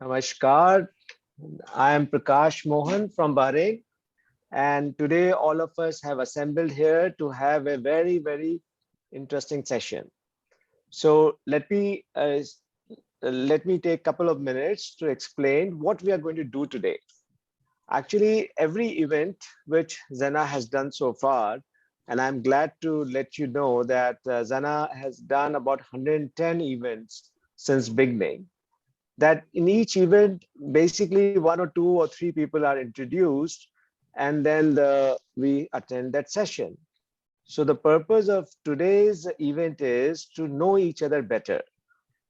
Namaskar. I am Prakash Mohan from Bahrain, and today all of us have assembled here to have a very interesting session. So let me take a couple of minutes to explain what we are going to do today. Actually, every event which Zana has done so far, and I'm glad to let you know that Zana has done about 110 events since beginning, that in each event, basically one or two or three people are introduced, and then we attend that session. So the purpose of today's event is to know each other better.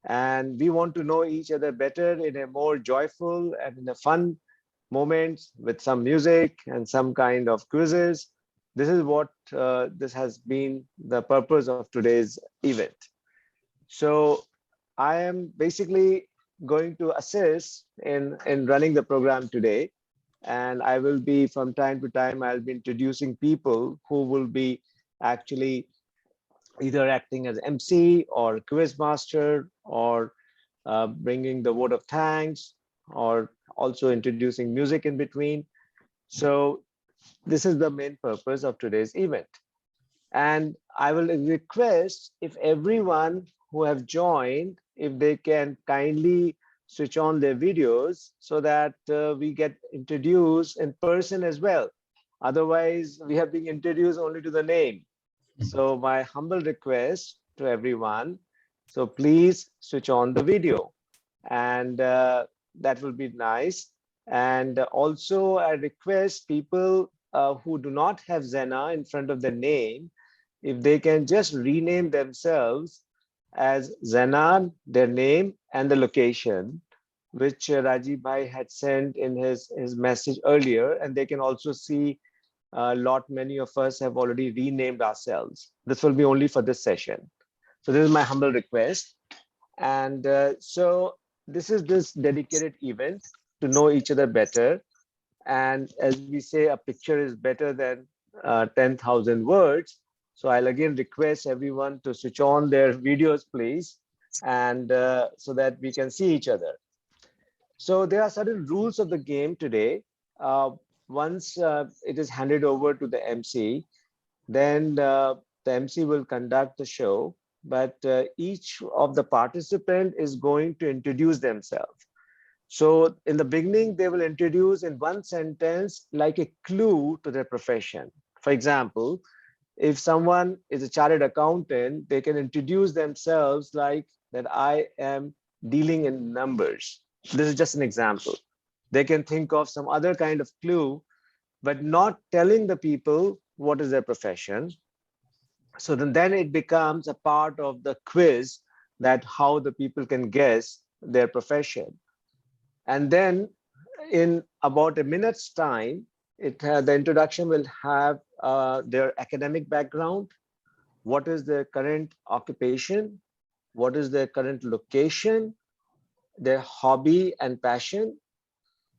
And we want to know each other better in a more joyful and in a fun moments with some music and some kind of quizzes. This is what this has been the purpose of today's event. So I am basically going to assist in running the program today. And I will be, from time to time, I'll be introducing people who will be actually either acting as MC or quiz master or bringing the word of thanks or also introducing music in between. So this is the main purpose of today's event. And I will request if everyone who have joined, if they can kindly switch on their videos so that we get introduced in person as well. Otherwise, we have been introduced only to the name. So my humble request to everyone, so please switch on the video, and that will be nice. And also I request people who do not have Zena in front of the name, if they can just rename themselves as Zanan, their name and the location, which Rajiv Bhai had sent in his message earlier, and they can also see a lot, many of us have already renamed ourselves. This will be only for this session. So this is my humble request. And so this is this dedicated event to know each other better. And as we say, a picture is better than 10,000 words. So I'll again request everyone to switch on their videos, please, and so that we can see each other. So there are certain rules of the game today. Uh, Once it is handed over to the MC, then the MC will conduct the show, but each of the participant is going to introduce themselves. So in the beginning, they will introduce in one sentence like a clue to their profession. For example, if someone is a chartered accountant, they can introduce themselves like that I am dealing in numbers. This is just an example. They can think of some other kind of clue, but not telling the people what is their profession. So then it becomes a part of the quiz, that how the people can guess their profession. And then in about a minute's time, the introduction will have their academic background, what is their current occupation, what is their current location, their hobby and passion.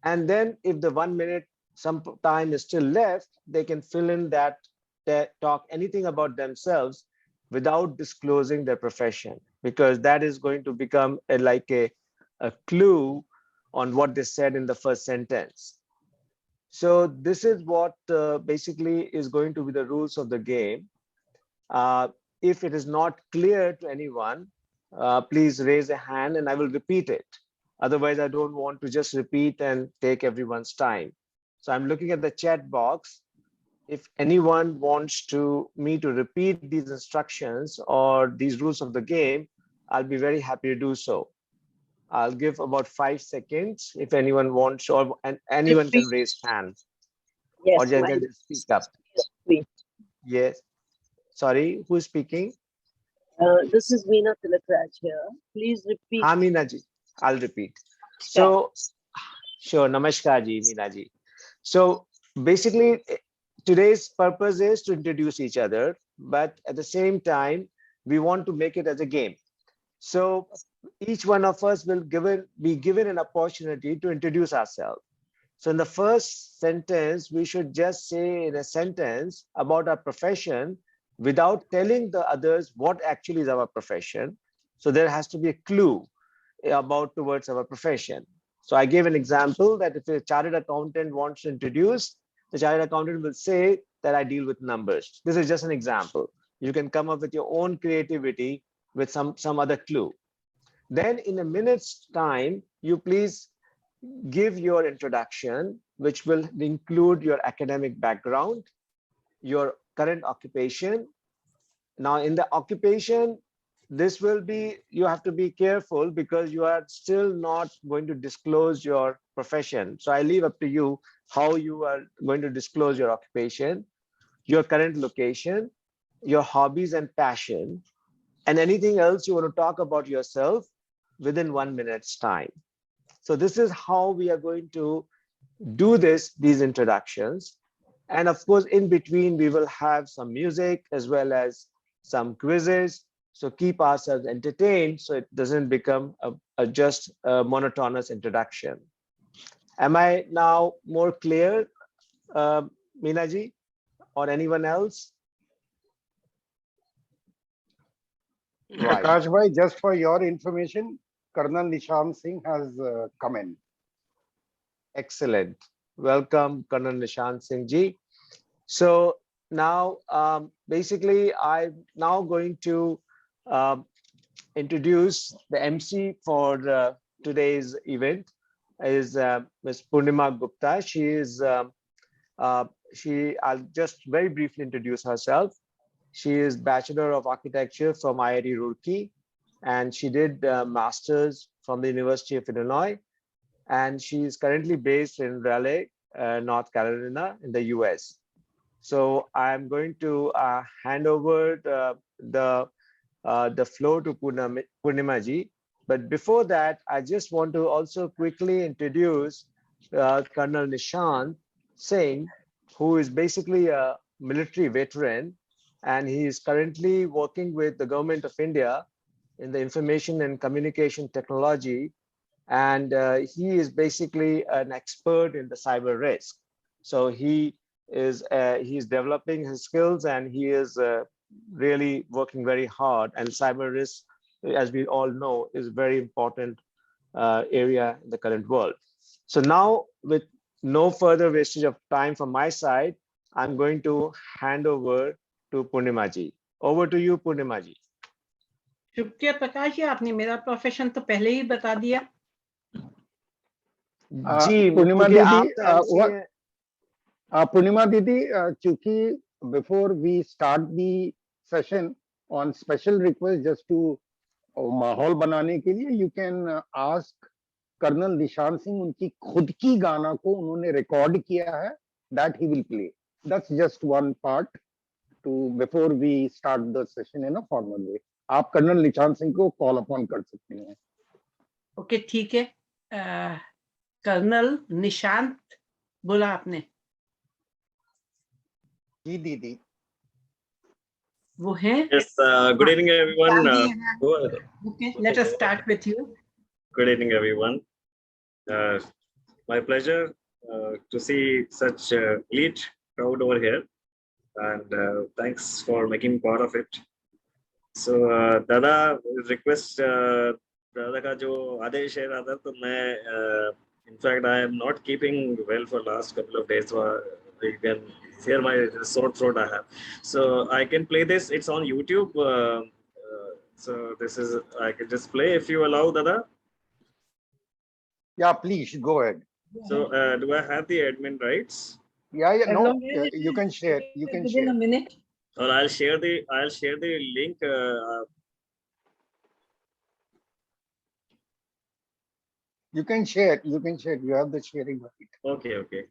And then if the 1 minute, some time is still left, they can fill in that, they talk anything about themselves without disclosing their profession, because that is going to become a clue on what they said in the first sentence. So this is what basically is going to be the rules of the game. Uh, if it is not clear to anyone, please raise a hand and I will repeat it. Otherwise, I don't want to just repeat and take everyone's time. So I'm looking at the chat box. If anyone wants me to repeat these instructions or these rules of the game, I'll be very happy to do so. I'll give about 5 seconds if anyone wants, and anyone can Repeat. raise hand or Yes, they my can just speak up. please. Yes. Sorry, who's speaking? This is Veena Tilakraj here. Please repeat. Ha, Meena ji. I'll repeat. Yeah. So, sure. Namaskar ji, Meena ji. So basically, today's purpose is to introduce each other, but at the same time, we want to make it as a game. So each one of us will be given an opportunity to introduce ourselves. So in the first sentence, we should just say in a sentence about our profession without telling the others what actually is our profession. So there has to be a clue about towards our profession. So I gave an example that if a chartered accountant wants to introduce, the chartered accountant will say that I deal with numbers. This is just an example. You can come up with your own creativity with some other clue. Then in a minute's time, you please give your introduction, which will include your academic background, your current occupation. Now in the occupation, this will be, you have to be careful because you are still not going to disclose your profession. So I leave up to you how you are going to disclose your occupation, your current location, your hobbies and passion, and anything else you want to talk about yourself within 1 minute's time. So this is how we are going to do these introductions. And of course, in between, we will have some music as well as some quizzes. So keep ourselves entertained so it doesn't become just a monotonous introduction. Am I now more clear, Minaji, or anyone else? Right. Prakash bhai, just for your information, Colonel Nishant Singh has come in. Excellent. Welcome, Colonel Nishant Singh ji. So now, basically, I'm now going to introduce the MC for today's event is Ms. Purnima Gupta. I'll just very briefly introduce herself. She is Bachelor of Architecture from IIT Roorkee, and she did Masters from the University of Illinois. And she is currently based in Raleigh, North Carolina, in the US. So I'm going to hand over the floor to Purnima ji. But before that, I just want to also quickly introduce Colonel Nishant Singh, who is basically a military veteran, and he is currently working with the government of India in the information and communication technology. And he is basically an expert in the cyber risk. So he is developing his skills, and he is really working very hard. And cyber risk, as we all know, is a very important area in the current world. So now, with no further wastage of time from my side, I'm going to hand over to Purnima ji. Over to you, Purnima ji. शुक्रिया प्रकाश जी, आपने मेरा profession तो पहले ही बता दिया। जी, पूर्णिमा क्योंकि आप दीदी, तो MC हैं। पूर्णिमा दीदी, चूंकि before we start the session, on special request, just to माहौल बनाने के लिए, you can ask colonel Nishant Singh, उनकी खुद की गाना को उन्होंने रिकॉर्ड किया है, that he will play. That's just one part to before we start the session in a formal way. आप कर्नल निशांत सिंह को कॉल अपॉन कर सकते हैं। ओके, ठीक है। कर्नल निशांत बोला आपने? जी दीदी। वो है? Yes, good evening everyone. Go ahead. Okay, let us start with you. Good evening everyone. My pleasure to see such elite crowd over here, and thanks for making part of it. So Dada request, Dada का जो आदेश है Dada, तो मैं in fact I am not keeping well for last couple of days. So you can hear my sore throat I have. So I can play this. It's on YouTube. So this is, I can just play if you allow, Dada. Yeah, please go ahead. So do I have the admin rights? Yeah, As no, long as it you is can share. You can within share. a minute. Or I'll share the link. You can share. You can share. You have the sharing right. Okay, okay.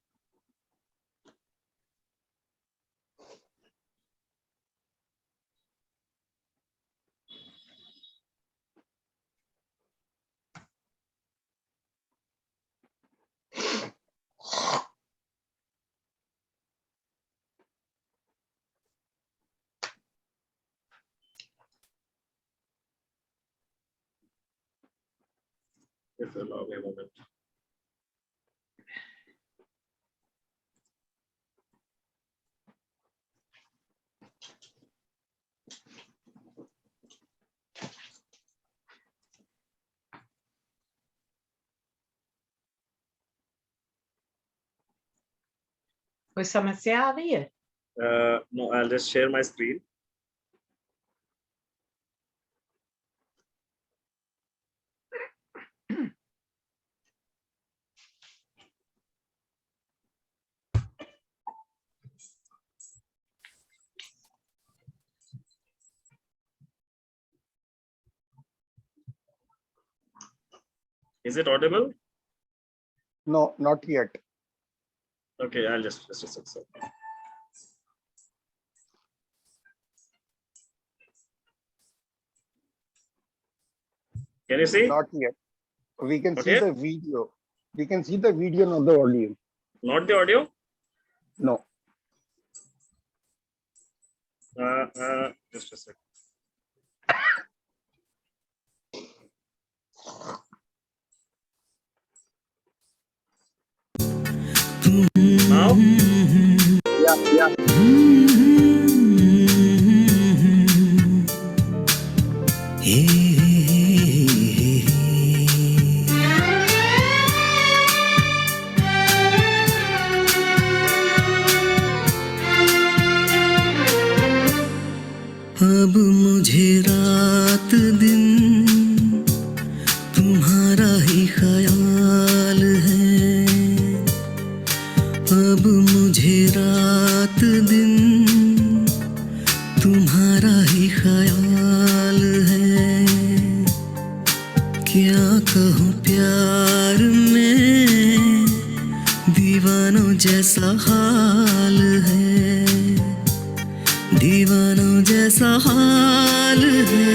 Just allow me a moment. कोई समस्या आ रही है? No, I'll just share my screen. Is it audible? No, not yet. Okay, I'll just a sec, sir. Can you see? Not yet. We can see Okay. the video. We can see the video, not the audio. Not the audio? No. Just a sec. Now? Yeah. अब मुझे रात दिन तुम्हारा ही ख्याल है। अब मुझे रात दिन तुम्हारा ही ख्याल है। क्या कहूँ प्यार में दीवानों जैसा हाल है। दीवानों जैसा हाल है,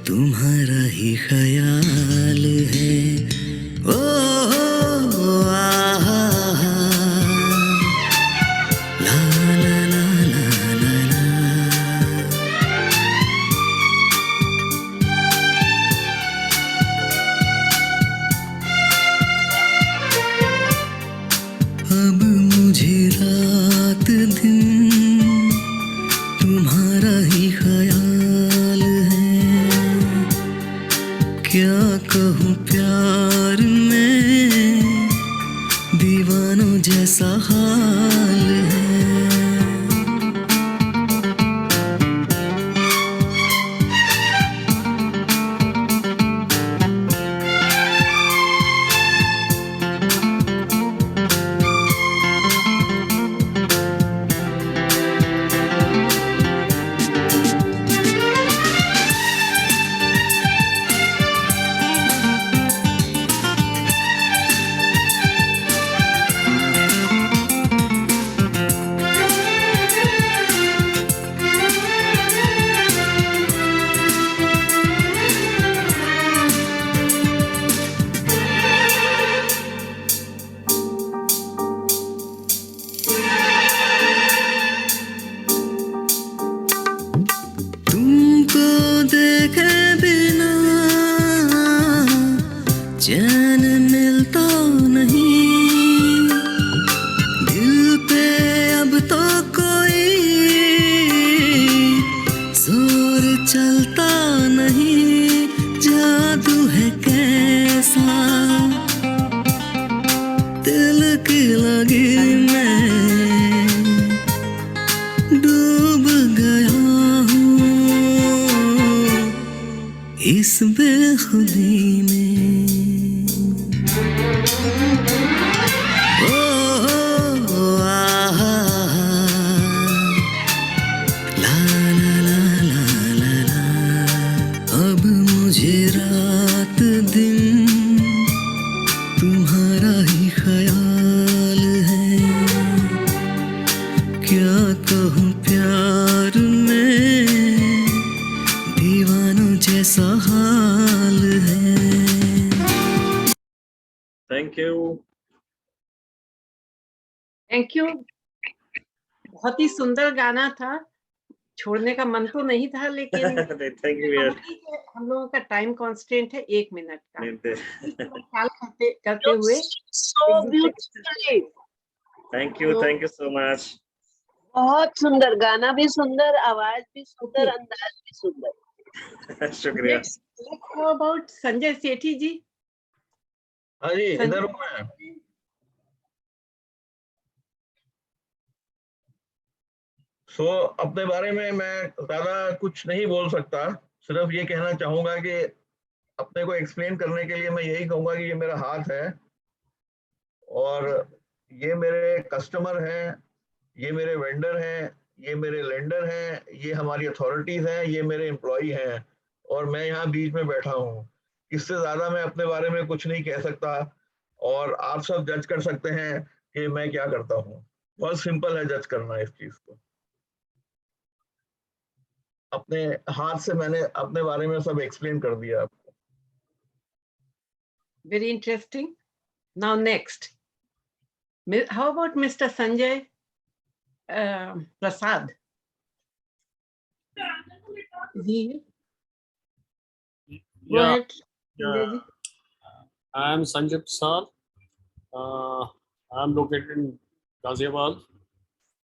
तुम्हारा ही ख्याल है। ओ आहा, ला ला ला ला ला ला। अब मुझे रात दिन तुम्हारा ही ख्याल है। क्या कहूँ प्यार में दीवानों जैसा हाल है। तुमको देखे बिना चैन मिलता नहीं। दिल पे अब तो कोई जोर चलता नहीं। जादू है कैसा दिल की लगी मैं डूब गया इस बेखुदी में। ओ आहा, ला ला ला ला ला ला। अब मुझे रात दिन तुम्हारा ही ख्याल है। क्या कहूँ प्यार में दीवानों जैसा हाल है। Thank you. Thank you. बहुत ही सुंदर गाना था। छोड़ने का मन तो नहीं था, लेकिन Thank you. यार। हम लोगों का टाइम कांस्टेंट है 1 मिनट का। Thank ख्याल करते हुए So beautifully. you so much. बहुत सुंदर, गाना भी सुंदर, आवाज भी सुंदर, अंदाज भी सुंदर। शुक्रिया। हाउ अबाउट संजय सेठी जी? हाँ जी, संजय- इधर हूँ मैं। सो अपने बारे में मैं ज्यादा कुछ नहीं बोल सकता, सिर्फ ये कहना चाहूंगा कि अपने को एक्सप्लेन करने के लिए मैं यही कहूंगा कि ये मेरा हाथ है और ये मेरे कस्टमर हैं, ये मेरे वेंडर हैं, ये मेरे लेंडर हैं, ये हमारी अथॉरिटीज हैं, ये मेरे एम्प्लॉई हैं और मैं यहाँ बीच में बैठा हूँ। इससे ज्यादा मैं अपने बारे में कुछ नहीं कह सकता और आप सब जज कर सकते हैं कि मैं क्या करता हूँ। बहुत सिंपल है जज करना इस चीज को। अपने हाथ से मैंने अपने बारे में सब एक्सप्लेन कर दिया आपको। Very interesting. Now next. How about Mr. Sanjay Prasad? Is he here? Go Yeah, ahead. yeah. Sanjay ji. I am Sanjay Prasad. I am located in Ghaziabad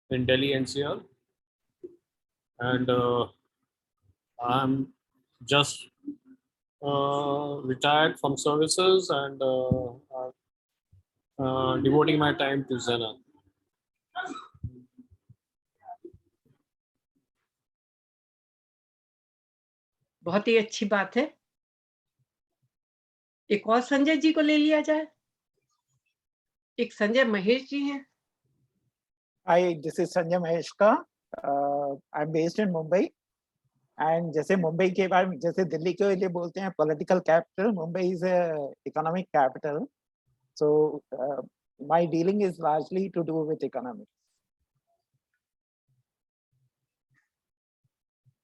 in Delhi NCR, and I am just retired from services and devoting my time to Zen. बहुत ही अच्छी बात है। एक और संजय जी को ले लिया जाए। एक संजय महेश जी हैं। Hi, this is Sanjay Maheshka. I'm based in Mumbai. And जैसे मुंबई के बारे में जैसे दिल्ली के लिए बोलते हैं political capital, Mumbai is a economic capital. So my dealing is largely to do with economics.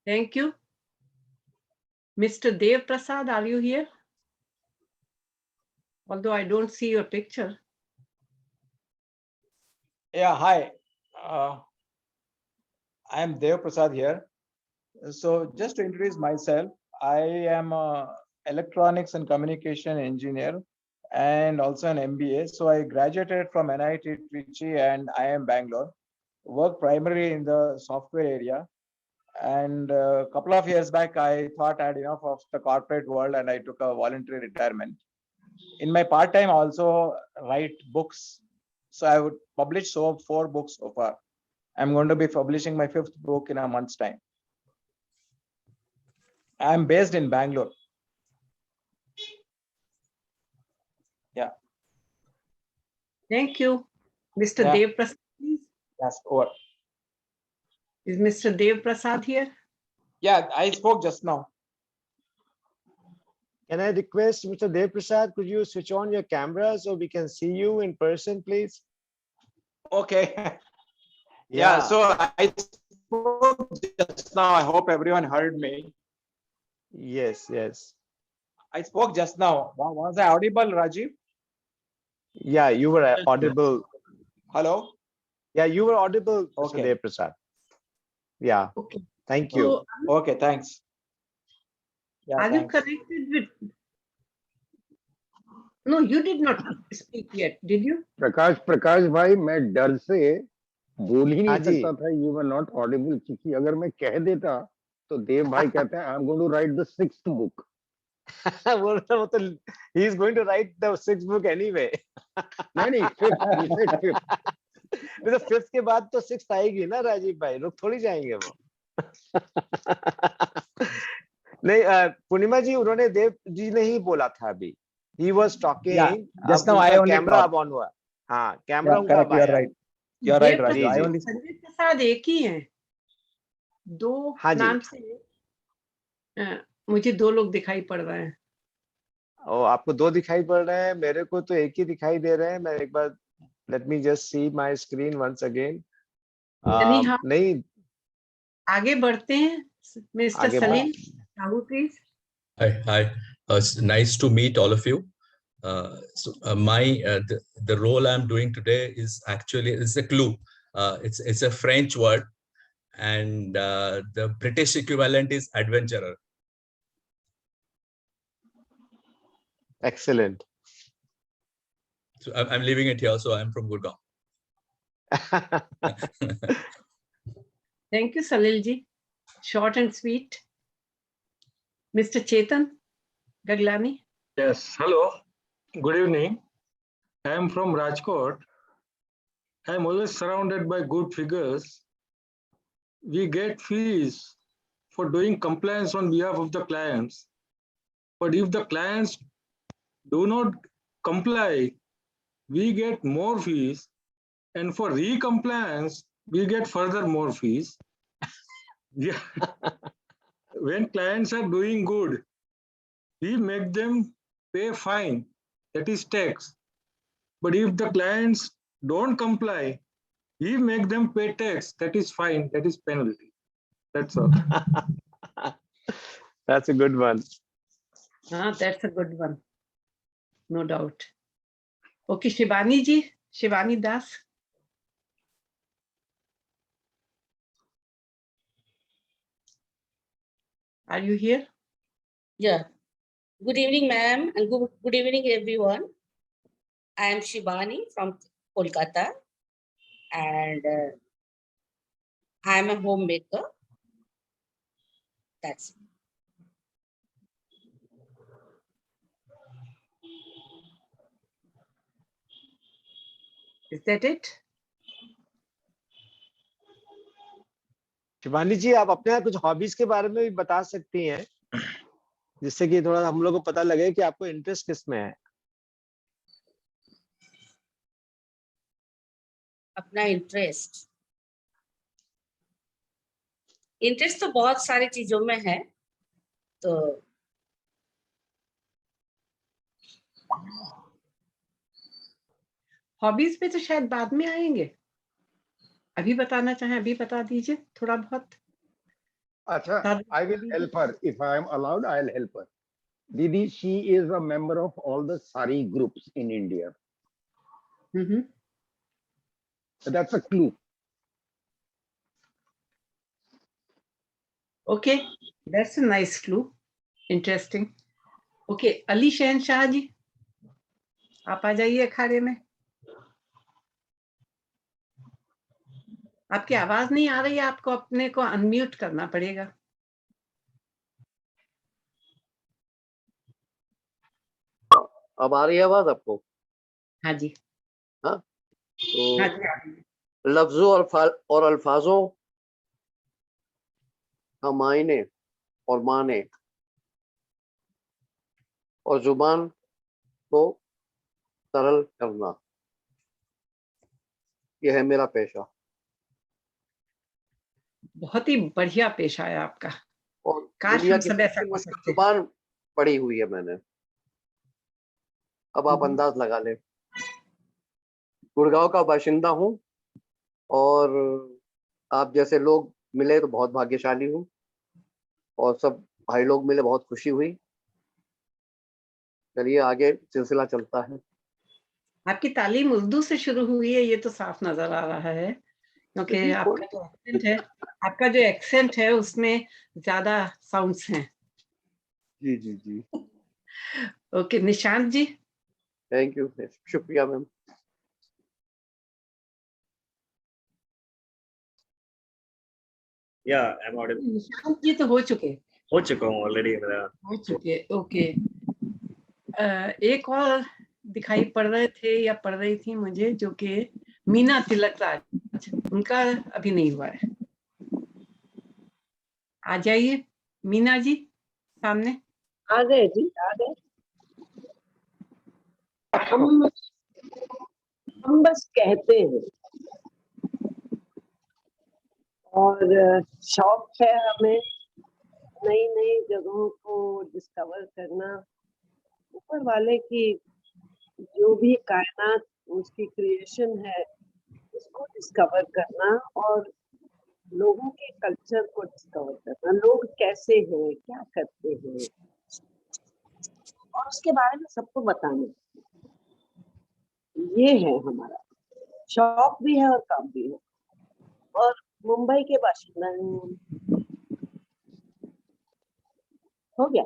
Thank you. Mr. Dev Prasad, are you here? Although I don't see your picture. Yeah, hi. I am Dev Prasad here. So just to introduce myself, I am a electronics and communication engineer and also an MBA. So I graduated from NIT Trichy and IIM Bangalore. Work primarily in the software area. And a couple of years back, I thought I had enough of the corporate world and I took a voluntary retirement. In my part-time, I also write books. So I would publish 4 books so far. I'm going to be publishing my 5th book in a month's time. I'm based in Bangalore. Yeah. Thank you. Mr. Yeah. Dev Prasad, please. Yes, over. Is Mr. Dev Prasad here? Yeah, I spoke just now. Can I request Mr. Dev Prasad, could you switch on your camera so we can see you in person, please? Okay. Yeah, so I spoke just now. I hope everyone heard me. Yes, yes. I spoke just now. Was I audible, Rajiv? Yeah, you were audible. Hello? Yeah, you were audible, Mr. Okay. Dev Prasad. Yeah, Okay. thank you. So, Okay, thanks. Yeah, are you thanks. connected with? No, you did not speak yet, did you? प्रकाश भाई मैं डर से बोल ही हाँ नहीं जी। सकता था you were not audible क्योंकि अगर मैं कह देता तो देव भाई कहते हैं I'm going to write the 6th book. वो तो he is going to write the 6th book anyway. नहीं 5th, he said 5th. तो 5th के बाद तो 6th आएगी ना राजीव भाई, रुक थोड़ी जाएंगे वो। नहीं, पूर्णिमा जी उन्होंने देव जी ने ही बोला था अभी। He was talking. Yeah, just now I only camera talked. अब ऑन हुआ। हाँ, कैमरा Yeah, उनका correct, अब you're आया। right. You're right, Dev Rajiv. I Prasad, only Sanjay Prasad एक ही हैं। दो हाँ जी। नाम से मुझे 2 लोग दिखाई पड़ रहे हैं। ओ, आपको 2 दिखाई पड़ रहे हैं, मेरे को तो एक ही दिखाई दे रहे हैं। मैं एक बार let me just see my screen once again. नहीं, आगे बढ़ते हैं। मिस्टर आगे Salim Sahu please. Hi. It's nice to meet all of you. The role I'm doing today is actually it's a clue. It's a French word, and the British equivalent is adventurer. excellent. So I'm living it here. So I'm from Gurgaon. Thank you, Salil ji. Short and sweet. Mr. Chetan Gaglani. Yes, hello. Good evening. I am from Rajkot. I am always surrounded by good figures. we get fees for doing compliance on behalf of the clients. But if the clients do not comply, we get more fees. And for re-compliance, we get further more fees. Yeah. When clients are doing good, we make them pay fine, that is tax. But if the clients don't comply, we make them pay tax, that is fine, that is penalty. That's all. That's a good one. That's a good one. No doubt. Okay, Shivani ji, Shivani Das. Are you here? Yeah. Good evening, ma'am, and good evening, everyone. I am Shivani from Kolkata, and I am a homemaker. That's it. Is that it? Shivani ji, आप अपने कुछ hobbies के बारे में भी बता सकती हैं, जिससे कि थोड़ा हम लोग को पता लगे कि आपको इंटरेस्ट किस में है। अपना इंटरेस्ट तो बहुत सारी चीजों में है, तो हॉबीज पे तो शायद बाद में आएंगे। अभी बताना चाहें अभी बता दीजिए थोड़ा बहुत। अच्छा, I will help her if I am allowed. I'll help her. Didi, she is a member of all the sari groups in India. That's a clue. Okay, that's a nice clue. Interesting. Okay, Ali शहनशाह जी, आप आ जाइए अखाड़े में। आपकी आवाज नहीं आ रही है, आपको अपने को अनम्यूट करना पड़ेगा। अब आ रही है आवाज आपको? हाँ जी। हाँ, तो हाँ जी। लफ्जों और अल्फाजों का मायने और माने और जुबान को सरल करना, यह है मेरा पेशा। बहुत ही बढ़िया पेशा है आपका। और काश दुनिया हम की सब ऐसा सबसे कर मुश्किल सकते। जुबान पढ़ी हुई है मैंने। अब आप अंदाज लगा लें। गुड़गांव का बाशिंदा हूँ और आप जैसे लोग मिले तो बहुत भाग्यशाली हूँ, और सब भाई लोग मिले बहुत खुशी हुई। चलिए आगे सिलसिला चलता है। आपकी तालीम उर्दू से शुरू हुई है, ये तो साफ नजर आ रहा है, क्योंकि आपका जो एक्सेंट है उसमें ज्यादा साउंड्स हैं। जी जी जी। Okay, Nishant ji. Thank you, शुक्रिया मैम। निशांत जी तो हो चुका हूँ ऑलरेडी मेरा। हो चुके। ओके, एक और दिखाई पड़ रहे थे या पड़ रही थी मुझे, जो कि मीना तिलक राज, उनका अभी नहीं हुआ है। आ जाइए मीना जी सामने। आ गए जी, आ गए। हम बस कहते हैं, और शौक है हमें नई नई जगहों को डिस्कवर करना, ऊपर वाले की जो भी कायनात उसकी क्रिएशन है उसको डिस्कवर करना, और लोगों के कल्चर को डिस्कवर करना, लोग कैसे हैं, क्या करते हैं, और उसके बारे में सबको बताना। ये है हमारा शौक भी है और काम भी है। और मुंबई के बाशिंदा हो गया।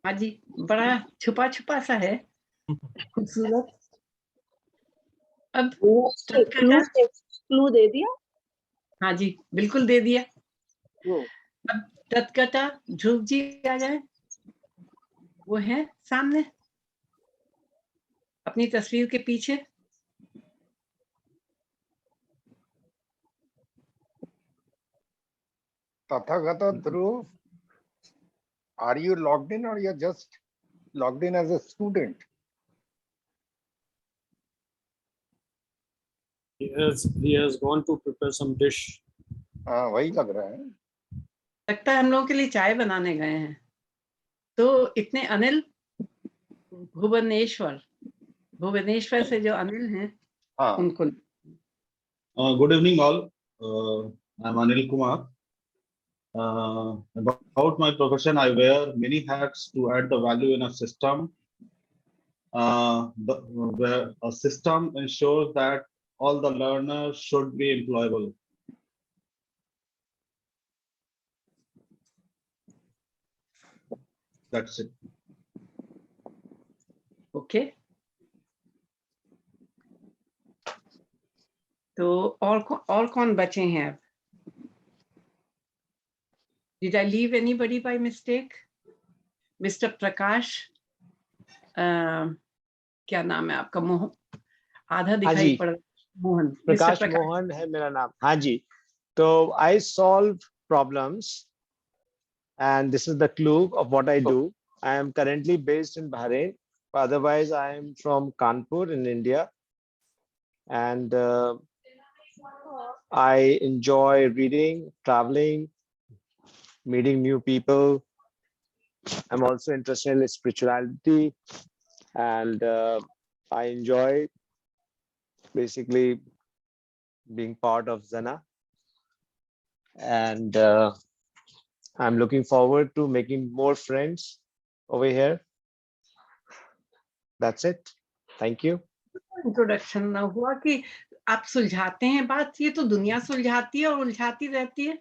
हाँ जी, बड़ा छुपा छुपा सा है, खूबसूरत। अब क्लू दे दिया। हाँ जी, बिल्कुल दे दिया। अब तत्कता ध्रुव जी आ जाए, वो है सामने अपनी तस्वीर के पीछे। Tathagata Dhruv, are you logged in or you're just logged in as a student? He has gone to prepare some dish. हाँ वही लग रहा है. लगता है हम लोगों के लिए चाय बनाने गए हैं. तो इतने अनिल भुवनेश्वर से जो अनिल हैं उनको. Good evening all. I'm Anil Kumar. About my profession, I wear many hats to add the value in a system. Where a system ensures that all the learners should be employable. That's it. Okay. तो और कौन बचे हैं अब? Did I leave anybody by mistake? Mr. Prakash, क्या नाम है आपका? मोहन, आधा दिखाई पड़ रहा है. मोहन, प्रकाश मोहन है मेरा नाम. हाँ जी. तो I solve problems and this is the clue of what I do. I am currently based in Bahrain. Otherwise, I am from Kanpur in India. And I enjoy reading, traveling, meeting new people. I'm also interested in spirituality, and I enjoy basically being part of Zana. And I'm looking forward to making more friends over here. That's it. Thank you. Introduction ना हुआ कि आप सुलझाते हैं बात. ये तो दुनिया सुलझाती है और उलझाती रहती है.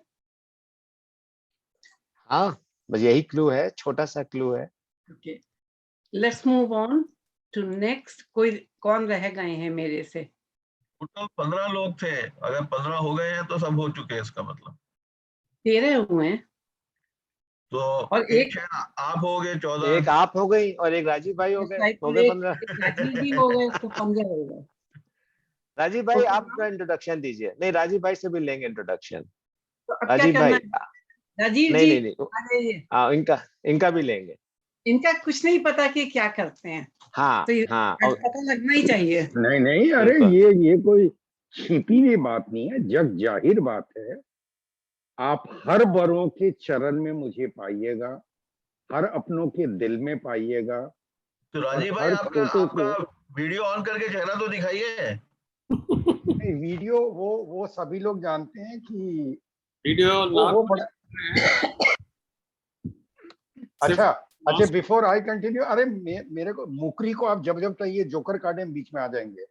हाँ, बस यही क्लू है, छोटा सा क्लू है. Okay, let's move on to next. कौन रह गए हैं मेरे से? टोटल 15 लोग थे. अगर 15 हो गए हैं तो सब हो चुके हैं, इसका मतलब 13 हुए हैं. तो और एक आप हो गए, 14. एक आप हो गई और एक राजीव भाई हो गए 15. राजीव जी हो गए तो 15 हो गए. राजीव भाई आप इंट्रोडक्शन दीजिए. नहीं, राजीव भाई से भी लेंगे इंट्रोडक्शन. तो अब राजीव क्या भाई. करना है? राजीव नहीं जी नहीं, हाँ इनका भी लेंगे. इनका कुछ नहीं पता कि क्या करते हैं. हाँ तो हाँ, पता लगना ही चाहिए. नहीं, अरे ये कोई छिपी हुई बात नहीं है, जग जाहिर बात है. आप हर बड़ों के चरण में मुझे पाइएगा, हर अपनों के दिल में पाइएगा. तो राजीव भाई आपका वीडियो ऑन करके चेहरा तो दिखाइए. नहीं, वीडियो वो सभी लोग जानते हैं कि वीडियो वो बड़ा. अच्छा, बिफोर आई कंटिन्यू, अरे मेरे को मुकरी को आप जब चाहिए जोकर कार्ड में बीच में आ जाएंगे.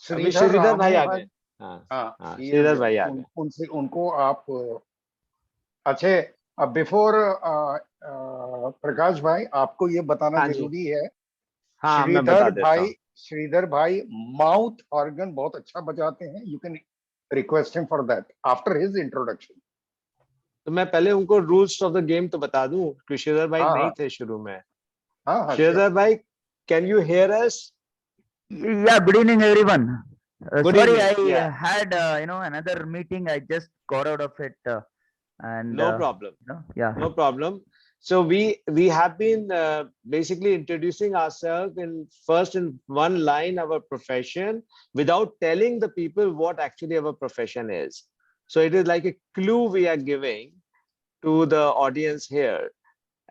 श्रीधर भाई आ गए. हाँ, श्रीधर भाई आ गए. उनसे उनको आप अच्छे. अब बिफोर प्रकाश भाई, आपको ये बताना जरूरी है. हाँ, मैं बता देता हूँ. श्रीधर भाई माउथ ऑर्गन बहुत अच्छा बजाते हैं. You can request him for that after his introduction. तो मैं पहले उनको रूल्स ऑफ द गेम तो बता दूं कि श्रीधर भाई नहीं थे शुरू में. श्रीधर भाई, can you here us? Yeah, good evening everyone. Sorry, evening. I had another meeting. I just got out of it. And no problem. Yeah, no problem. So we have been basically introducing ourselves in one line our profession without telling the people what actually our profession is. So it is like a clue we are giving to the audience here,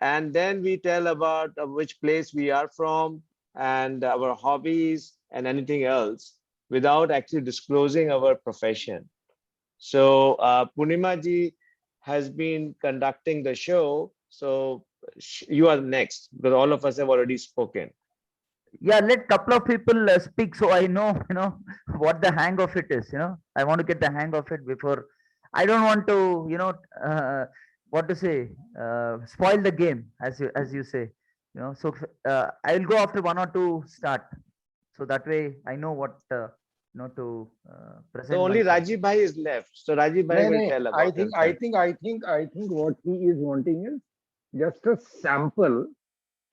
and then we tell about which place we are from and our hobbies and anything else without actually disclosing our profession. So Purnima ji has been conducting the show, so you are next because all of us have already spoken. Yeah, let couple of people speak so I know what the hang of it is. I want to get the hang of it before. I don't want to what to say, spoil the game, as you say. So I will go after one or two start, so that way I know what to present. So only Rajiv Bhai is left. So Rajiv Bhai will tell about I think what he is wanting is just a sample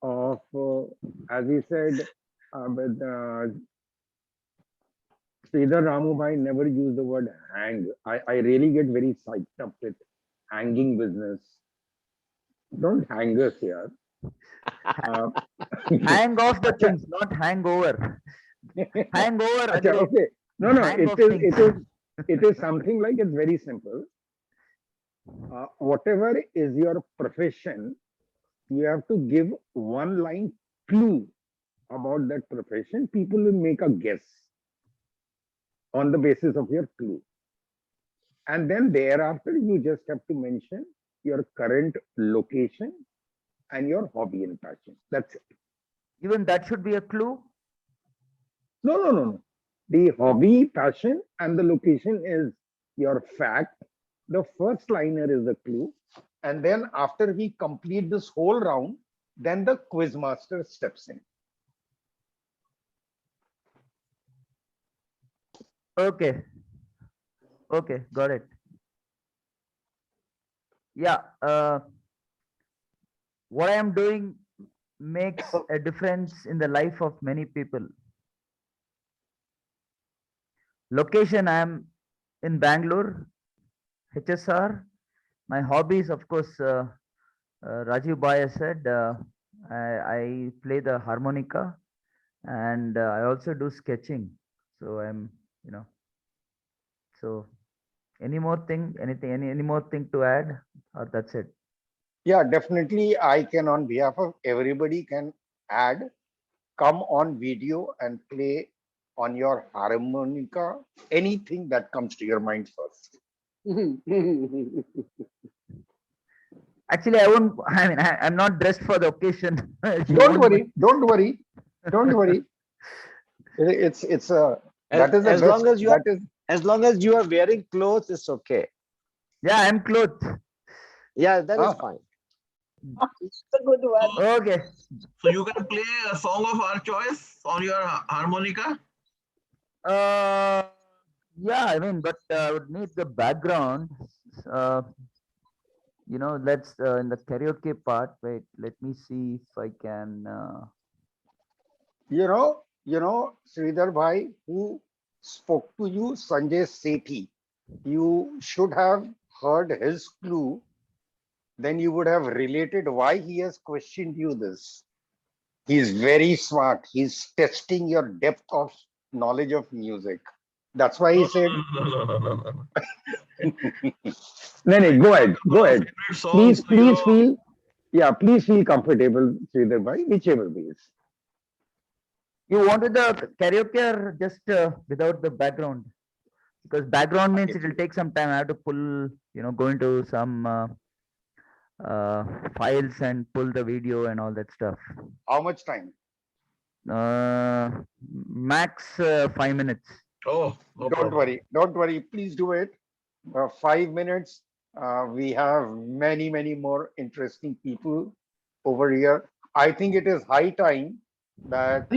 of, as he said, Sridhar Ramu Bhai never used the word hang. I really get very psyched up with hanging business. Don't hang us here. Hang off the Acha, things, not hangover. Hangover, acha, agree. okay. No, Hang it off is, things. it is something like, it's very simple. Whatever is your profession, you have to give one line clue about that profession. People will make a guess on the basis of your clue. And then thereafter, you just have to mention your current location and your hobby and passion. That's it. Even that should be a clue. No. The hobby, passion, and the location is your fact. The first liner is the clue. And then after we complete this whole round, then the quiz master steps in. Okay. Okay, got it. Yeah. What I am doing makes a difference in the life of many people. Location, I am in Bangalore, HSR. My hobbies, of course, Rajiv Bhai has said, I play the harmonica and I also do sketching. So I'm, so any more thing, any more thing to add, or that's it? Yeah, definitely. I can, on behalf of everybody, can add, come on video and play on your harmonica, anything that comes to your mind first. Actually, I'm not dressed for the occasion. Don't worry. It's a, that is the as best. long as you That are, is, as long as you are wearing clothes, it's okay. Yeah, I'm clothed. Yeah, that is fine. It's a good one. Okay. So you can play a song of our choice on your harmonica. Yeah, I mean, but I would need the background. Let's in the karaoke part. Wait, let me see if I can. you know, Sridhar Bhai, who spoke to you, Sanjay Sethi. You should have heard his clue. Then you would have related why he has questioned you this. He's very smart. He's testing your depth of knowledge of music. That's why he said. No, go ahead. Please feel, please feel comfortable, Sridhar Bhai, whichever ways. You wanted the karaoke or just without the background? Because background means it will take some time. I have to pull, go into some files and pull the video and all that stuff. How much time? Max 5 minutes. Oh, no Don't worry. Please do it. 5 minutes. We have many more interesting people over here. I think it is high time that.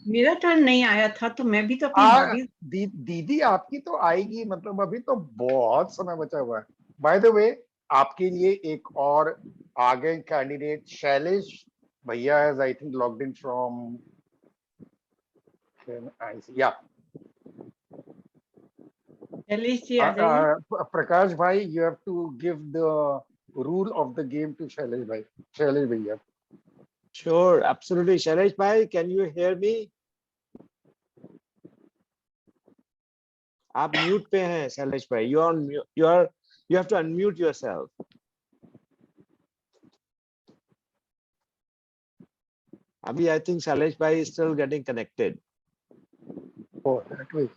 मेरा turn नहीं आया था तो मैं भी तो अपनी hobbies दीदी आपकी तो आएगी, मतलब अभी तो बहुत समय बचा हुआ है. बाय द वे, आपके लिए एक और आ गए कैंडिडेट शैलेश भैया has I think logged in from. Yeah. Prakash bhai, you have to give the rule of the game to Shailesh bhai. Shailesh bhaiya. Sure, absolutely. Shailesh bhai, can you hear me? आप mute पे हैं शैलेश भाई. You have to unmute yourself. Abhi, I think Shailesh bhai is still getting connected. Oh, that way.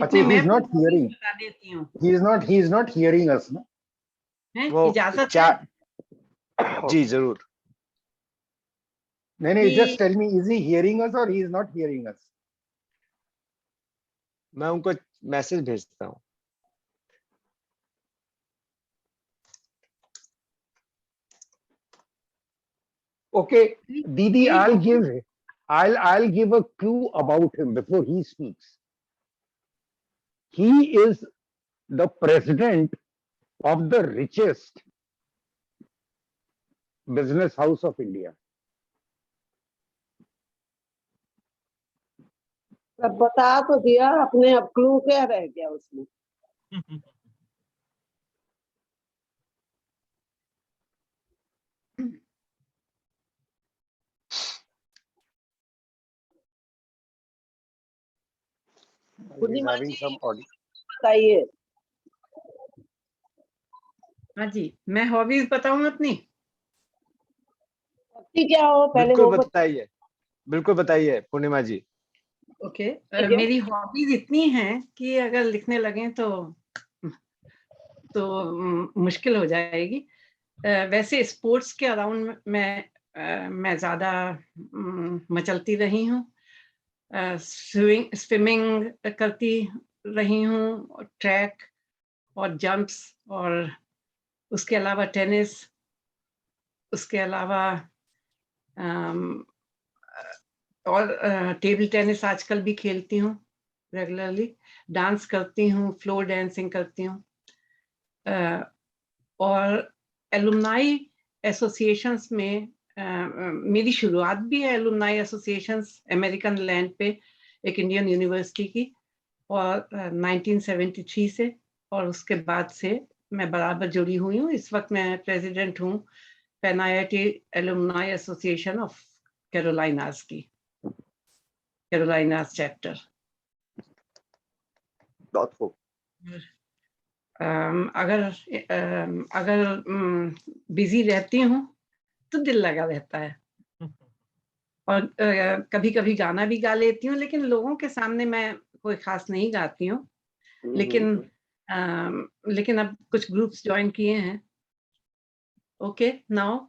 Achha, he's not hearing. He's not hearing us, no? इजाजत है? जी जरूर. नहीं, just tell me, is he hearing us or he is not hearing us? मैं उनको message भेजता हूँ. Okay, Didi, I'll give a clue about him before he speaks. He is the president of the richest business house of India. सब बता तो दिया अपने, अब क्लू क्या रह गया उसमें? He's having some audio. बताइए। हाँ जी, मैं हॉबीज बताऊं अपनी? क्या हो पहले बिल्कुल वो बताइए, बिल्कुल बताइए पूर्णिमा जी। ओके, मेरी हॉबीज इतनी हैं कि अगर लिखने लगे तो मुश्किल हो जाएगी। वैसे स्पोर्ट्स के अराउंड मैं ज्यादा मचलती रही हूँ। स्विमिंग करती रही हूँ, ट्रैक और जंप्स, और उसके अलावा टेनिस, उसके अलावा और टेबल टेनिस आजकल भी खेलती हूँ रेगुलरली। डांस करती हूँ, फ्लोर डांसिंग करती हूँ, और एलुमनाई एसोसिएशंस में मेरी शुरुआत भी है। एलुमनाई एसोसिएशंस अमेरिकन लैंड पे एक इंडियन यूनिवर्सिटी की, और 1973 से, और उसके बाद से मैं बराबर जुड़ी हुई हूँ। इस वक्त मैं प्रेसिडेंट हूँ Penn IIT alumni association of Carolinas की, कैरोलिनास चैप्टर। अगर बिजी रहती हूँ तो दिल लगा रहता है, और कभी कभी गाना भी गा लेती हूँ, लेकिन लोगों के सामने मैं कोई खास नहीं गाती हूँ। लेकिन अब कुछ ग्रुप्स ज्वाइन किए हैं। Okay, now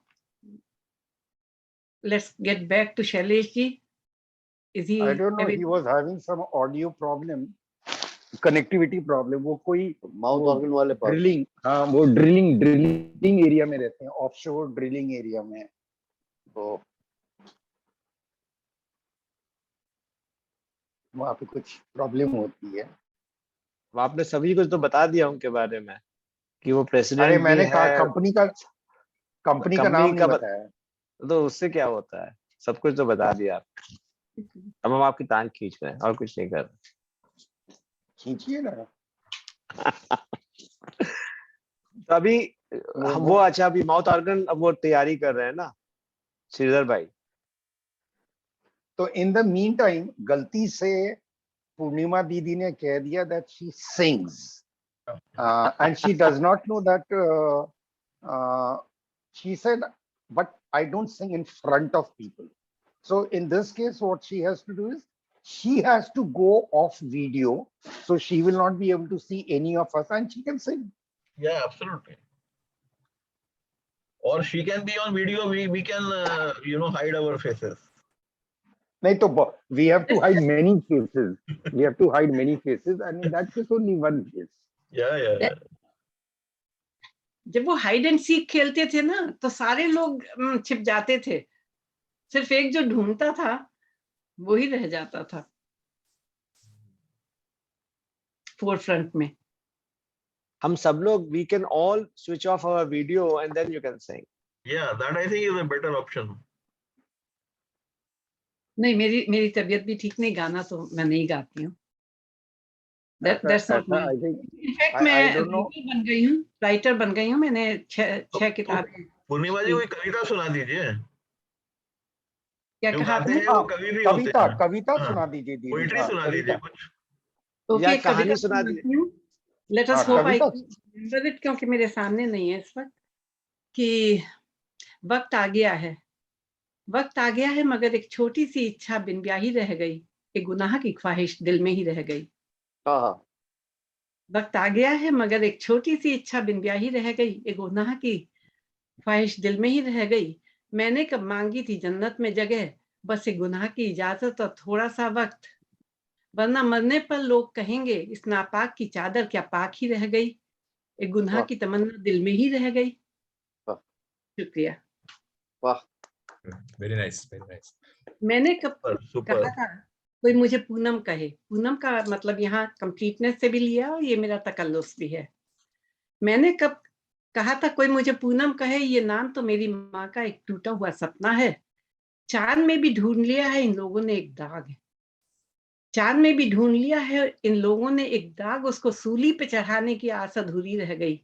let's get back to Shailesh ji. Is he I don't know, he was having some audio problem, connectivity problem. वो कोई माउथ ऑर्गन वाले पास ड्रिलिंग, हाँ वो ड्रिलिंग एरिया में रहते हैं, ऑफशोर ड्रिलिंग एरिया में, तो वहाँ पे कुछ प्रॉब्लम होती है। आपने सभी कुछ तो बता दिया उनके बारे में कि वो प्रेसिडेंट अरे भी मैंने है। कंपनी का नाम नहीं बताया, तो उससे क्या होता है, सब कुछ तो बता दिया आप। अब हम आपकी टांग खींच रहे हैं और कुछ नहीं कर रहे। खींचिए ना। तो अभी वो अच्छा, अभी माउथ ऑर्गन अब वो तैयारी कर रहे हैं ना श्रीधर भाई। तो इन द मीन टाइम गलती से पूर्णिमा दीदी ने कह दिया that she sings and she does not know that she said, but I don't sing in front of people. So in this case, what she has to do is she has to go off video, so she will not be able to see any of us and she can sing. Yeah, absolutely. Or she can be on video, we can hide our faces. Nahi to we have to hide many faces. We have to hide many faces, and in that case only one face. Yeah. जब वो hide and seek खेलते थे ना, तो सारे लोग छिप जाते थे, सिर्फ एक जो ढूंढता था वही रह जाता था फोर फ्रंट में। हम सब लोग we can all switch off our video and then you can sing. Yeah, that I think is a better option. नहीं, मेरी तबीयत भी ठीक नहीं, गाना तो मैं नहीं गाती हूँ। That's not me. इनफैक्ट मैं राइटर बन गई हूँ, मैंने 6 किताबें। पूर्णिमा जी कोई कविता सुना दीजिए। क्या कहा आपने? कविता सुना दीजिए दीदी। पोइट्री सुना दीजिए कुछ। ओके, कविता सुना दीजिए। Let us hope I remember it, क्योंकि मेरे सामने नहीं है इस वक्त। कि वक्त आ गया है मगर एक छोटी सी इच्छा बिन ब्याही रह गई, एक गुनाह की ख्वाहिश दिल में ही रह गई। वक्त आ गया है मगर एक छोटी सी इच्छा बिन ब्याही रह गई, एक गुनाह की ख्वाहिश दिल में ही रह गई। मैंने कब मांगी थी जन्नत में जगह, बस एक गुनाह की इजाजत और थोड़ा सा वक्त, वरना मरने पर लोग कहेंगे इस नापाक की चादर क्या पाक ही रह गई, एक गुनाह की तमन्ना दिल में ही रह गई। शुक्रिया। वाह, वेरी नाइस, वेरी नाइस। मैंने कब कहा था कोई मुझे पूनम कहे, पूनम का मतलब यहाँ कंप्लीटनेस से भी लिया और ये मेरा तकल्लुस भी है। मैंने कब कहा था कोई मुझे पूनम कहे, ये नाम तो मेरी माँ का एक टूटा हुआ सपना है, चांद में भी ढूंढ लिया है इन लोगों ने एक दाग है। चार में भी ढूंढ लिया है इन लोगों ने एक दाग, उसको सूली पे चढ़ाने की आस अधूरी रह गई,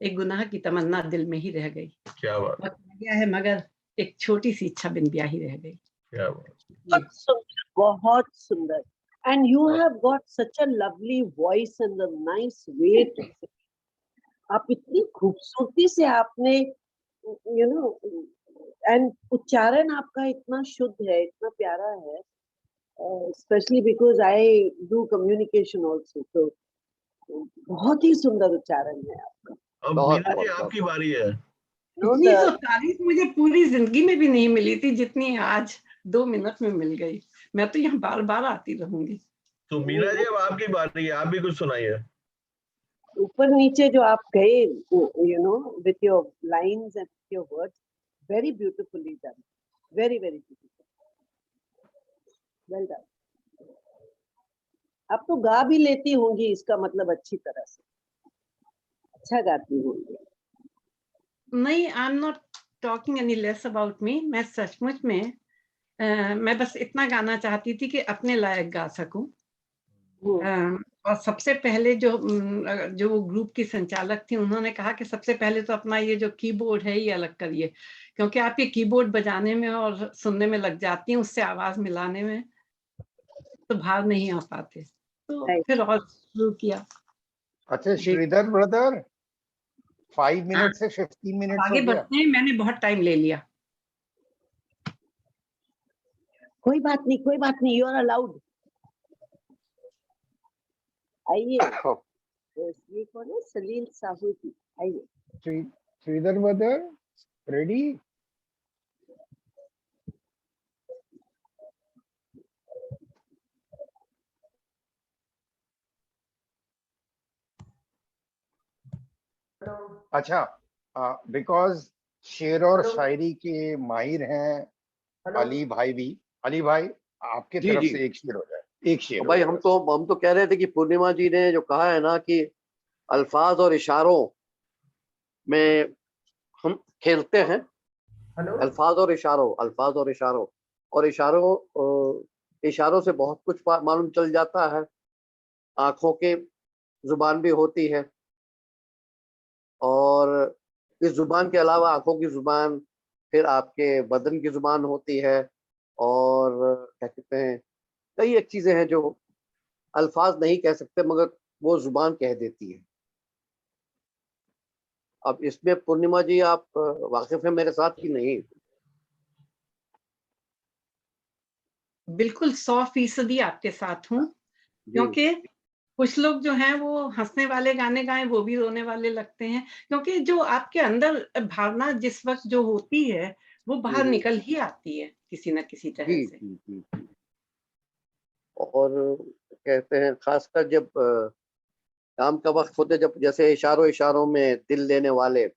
एक गुनाह की तमन्ना दिल में ही रह गई। क्या बात, वक्त आ गया है मगर एक छोटी सी इच्छा बिन ब्याही रह गई। क्या बात। बहुत सुंदर, बहुत सुंदर। And you have got such a lovely voice and a nice way to sing. आप इतनी खूबसूरती से आपने, you know, and उच्चारण आपका इतना शुद्ध है, इतना प्यारा है, especially because I do communication also, so बहुत ही सुंदर उच्चारण है आपका। अब मीना जी आपकी बारी है। इतनी तो तारीफ मुझे पूरी जिंदगी में भी नहीं मिली थी जितनी आज 2 मिनट में मिल गई। मैं तो यहाँ बार बार आती रहूंगी। तो मीना जी अब आपकी बारी है, आप भी कुछ सुनाइए। ऊपर नीचे जो आप गए, you know, with your lines and your words, very beautifully done, very very beautiful, well done. आप तो गा भी लेती होंगी, इसका मतलब अच्छी तरह से अच्छा गाती होंगी। नहीं, I am not talking any less about me. मैं सचमुच में मैं बस इतना गाना चाहती थी कि अपने लायक गा सकूं। और सबसे पहले जो वो ग्रुप की संचालक थी, उन्होंने कहा कि सबसे पहले तो अपना ये जो कीबोर्ड है ये अलग करिए, क्योंकि आप ये कीबोर्ड बजाने में और सुनने में लग जाती हैं, उससे आवाज मिलाने में तो भाव नहीं आ पाते, तो फिर और शुरू किया। अच्छा श्रीधर ब्रदर, 5 मिनट से 15 मिनट आगे हो गया। बढ़ते हैं, मैंने बहुत टाइम ले लिया। कोई बात नहीं, कोई बात नहीं, यू आर अलाउड। आइए, ये कौन है? सलील साहू जी, आइए। Shridhar brother ready? अच्छा, बिकॉज शेर और शायरी के माहिर हैं अली भाई भी। अली भाई आपके जी, तरफ जी। से एक शेर हो जाए, एक शेर भाई हो हम जाए। तो कह रहे थे कि पूर्णिमा जी ने जो कहा है ना कि अल्फाज और इशारों में हम खेलते हैं, अल्फाज और इशारों, अल्फाज और इशारों, और इशारों से बहुत कुछ मालूम चल जाता है। आंखों के जुबान भी होती है, और इस जुबान के अलावा आंखों की जुबान, फिर आपके बदन की जुबान होती है, और क्या कहते हैं, कई एक चीजें हैं जो अल्फाज नहीं कह सकते मगर वो जुबान कह देती है। अब इसमें पूर्णिमा जी आप वाकिफ है मेरे साथ कि नहीं? बिल्कुल 100% आपके साथ हूँ, क्योंकि कुछ लोग जो हैं वो हंसने वाले गाने गाएं वो भी रोने वाले लगते हैं, क्योंकि जो आपके अंदर भावना जिस वक्त जो होती है वो बाहर निकल ही आती है किसी न किसी तरह जी, से। जी, जी, जी। और कहते हैं खासकर जब काम का वक्त होते, जब जैसे इशारों इशारों में दिल लेने वाले,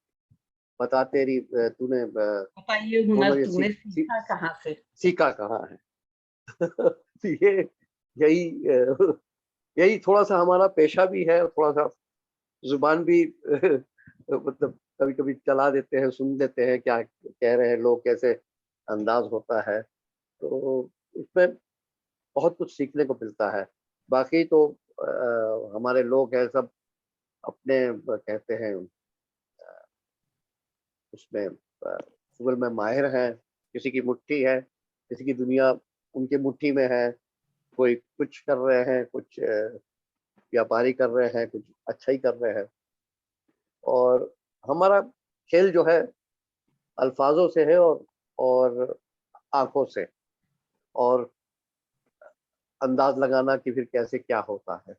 बता तेरी तूने बताइए हुनर तूने सीखा कहाँ से? सीखा कहाँ है? तो यही थोड़ा सा हमारा पेशा भी है, थोड़ा सा जुबान भी मतलब कभी कभी चला देते हैं, सुन लेते हैं क्या कह रहे हैं लोग, कैसे अंदाज होता है, तो इसमें बहुत कुछ सीखने को मिलता है। बाकी तो हमारे लोग हैं सब अपने कहते हैं उसमें शुगल में माहिर हैं, किसी की मुट्ठी है, किसी की दुनिया उनकी मुट्ठी में है, कोई कुछ कर रहे हैं, कुछ व्यापारी कर रहे हैं, कुछ अच्छा ही कर रहे हैं। और हमारा खेल जो है अल्फाजों से है, और आंखों से, और अंदाज लगाना कि फिर कैसे क्या होता है।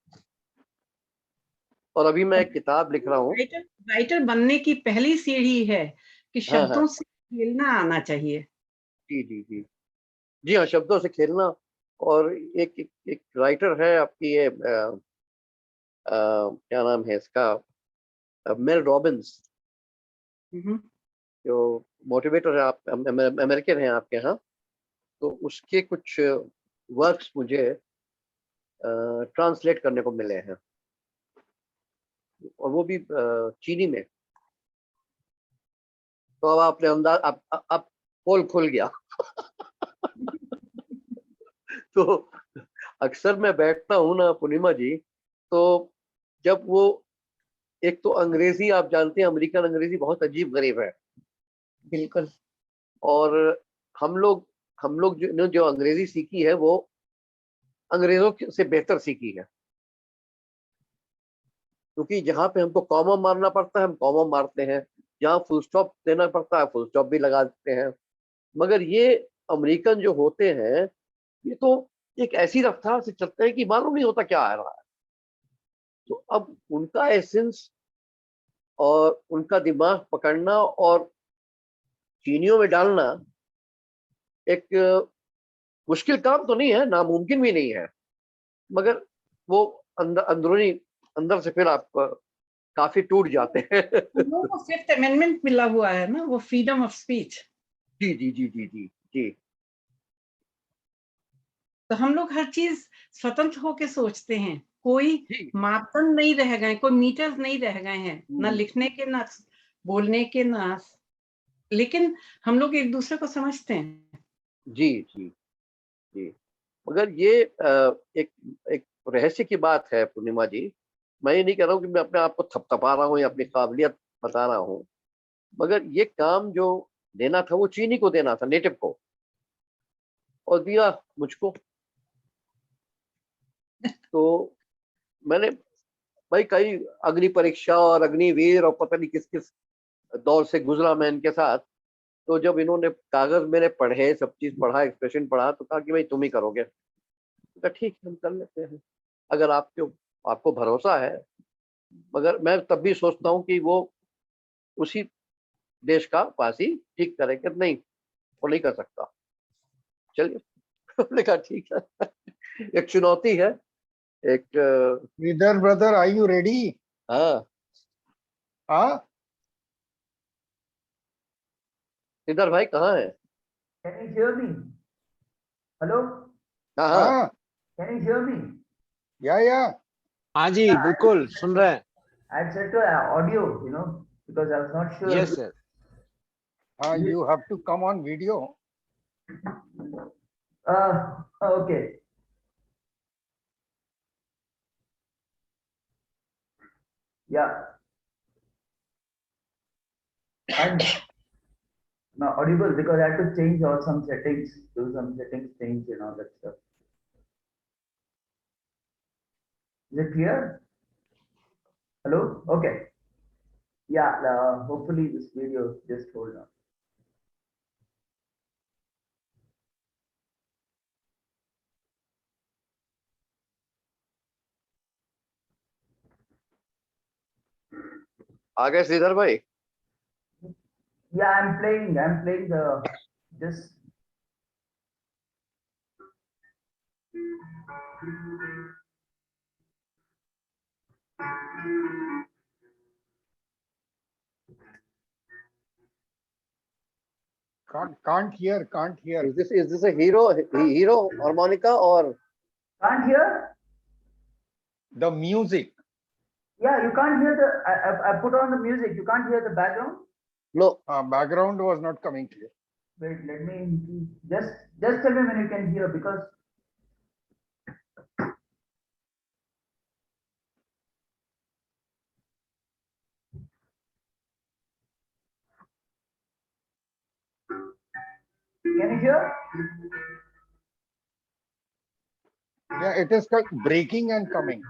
और अभी मैं एक किताब लिख रहा हूँ। राइटर बनने की पहली सीढ़ी है कि हाँ, शब्दों हाँ। से खेलना आना चाहिए। जी, जी, जी, जी हाँ, शब्दों से खेलना। और एक राइटर है आपकी, ये क्या नाम है इसका, मेल रॉबिन्स, जो मोटिवेटर है, आप अमेरिकन हैं आपके यहाँ, तो उसके कुछ वर्क्स मुझे ट्रांसलेट करने को मिले हैं, और वो भी चीनी में। तो अब आपने अंदाज, अब पोल खुल गया। तो अक्सर मैं बैठता हूँ ना पूर्णिमा जी, तो जब वो एक तो अंग्रेजी, आप जानते हैं अमेरिकन अंग्रेजी बहुत अजीब गरीब है, बिल्कुल। और हम लोग जो अंग्रेजी सीखी है वो अंग्रेजों से बेहतर सीखी है, क्योंकि जहाँ पे हमको कॉमा मारना पड़ता है हम कॉमा मारते हैं, जहाँ फुल स्टॉप देना पड़ता है फुल स्टॉप भी लगा देते हैं। मगर ये अमेरिकन जो होते हैं, ये तो एक ऐसी रफ्तार से चलते हैं कि मालूम नहीं होता क्या आ रहा है। तो अब उनका एसेंस और उनका दिमाग पकड़ना और चीनियों में डालना एक मुश्किल काम तो नहीं है, नामुमकिन भी नहीं है, मगर वो अंदरूनी अंदर से फिर आप काफी टूट जाते हैं। हम लोगों को फिफ्थ अमेंडमेंट मिला हुआ है ना, वो फ्रीडम ऑफ स्पीच। जी जी जी जी जी जी। तो हम लोग हर चीज स्वतंत्र होके सोचते हैं, कोई मापदंड नहीं रह गए, कोई मीटर्स नहीं रह गए हैं, ना लिखने के ना बोलने के ना, लेकिन हम लोग एक दूसरे को समझते हैं। जी जी जी। मगर ये एक एक रहस्य की बात है पूर्णिमा जी। मैं ये नहीं कह रहा हूँ कि मैं अपने आप को थपथपा रहा हूँ या अपनी काबिलियत बता रहा हूँ, मगर ये काम जो देना था वो चीनी को देना था, नेटिव को, और दिया मुझको। तो मैंने भाई कई अग्नि परीक्षा और अग्निवीर और पता नहीं किस किस दौर से गुजरा मैं इनके साथ। तो जब इन्होंने कागज मैंने पढ़े, सब चीज पढ़ा, एक्सप्रेशन पढ़ा, तो कहा कि भाई तुम ही करोगे। तो कहा ठीक है हम कर लेते हैं, अगर आपको भरोसा है। मगर मैं तब भी सोचता हूँ कि वो उसी देश का वासी ठीक करेगा, नहीं वो नहीं कर सकता। चलिए हमने कहा ठीक है, एक चुनौती है एक। Sridhar brother, are you ready? हाँ हाँ, इधर भाई कहाँ है? Can you hear me? Hello? हाँ हाँ हाँ, Can you hear me? yeah. हाँ जी बिल्कुल सुन रहे हैं। I had set to audio, because I was not sure. Yes sir. You have to come on video. Okay. Yeah. And now audible because I had to change all some settings, do some settings change and all that stuff. Is it clear? Hello? Okay. Yeah, hopefully this video just hold on. आ गए श्रीधर भाई? Yeah, I'm playing the just Can't hear. Is this a hero harmonica or? can't hear. The music. Yeah, you can't hear the. I put on the music. You can't hear the background. No. Background was not coming clear. Wait, let me just tell me when you can hear because. Can you hear? Yeah, it is breaking and coming.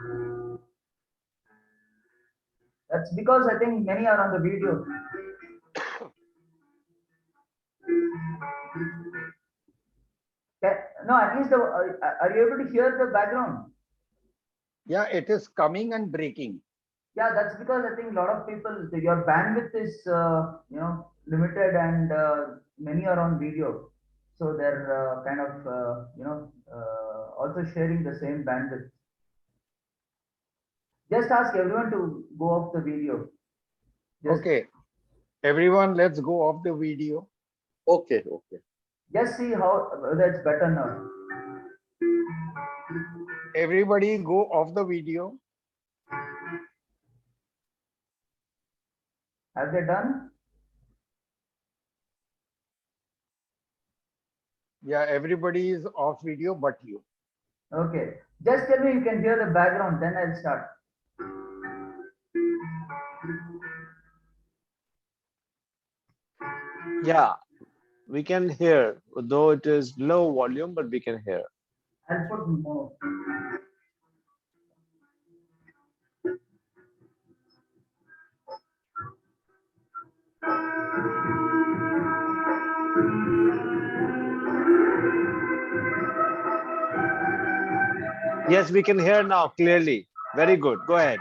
That's because I think many are on the video. No, at least are you able to hear the background? Yeah, it is coming and breaking. Yeah, that's because I think a lot of people, your bandwidth is limited and many are on video, so they're kind of also sharing the same bandwidth. Just ask everyone to go off the video. Okay, everyone, let's go off the video. Okay. Just see whether it's better now. Everybody go off the video. Have they done? Yeah, everybody is off video but you. Okay. Just tell me you can hear the background, then I'll start. Yeah, we can hear, though it is low volume, but we can hear. I'll put more. Yes, we can hear now clearly. Very good. Go ahead.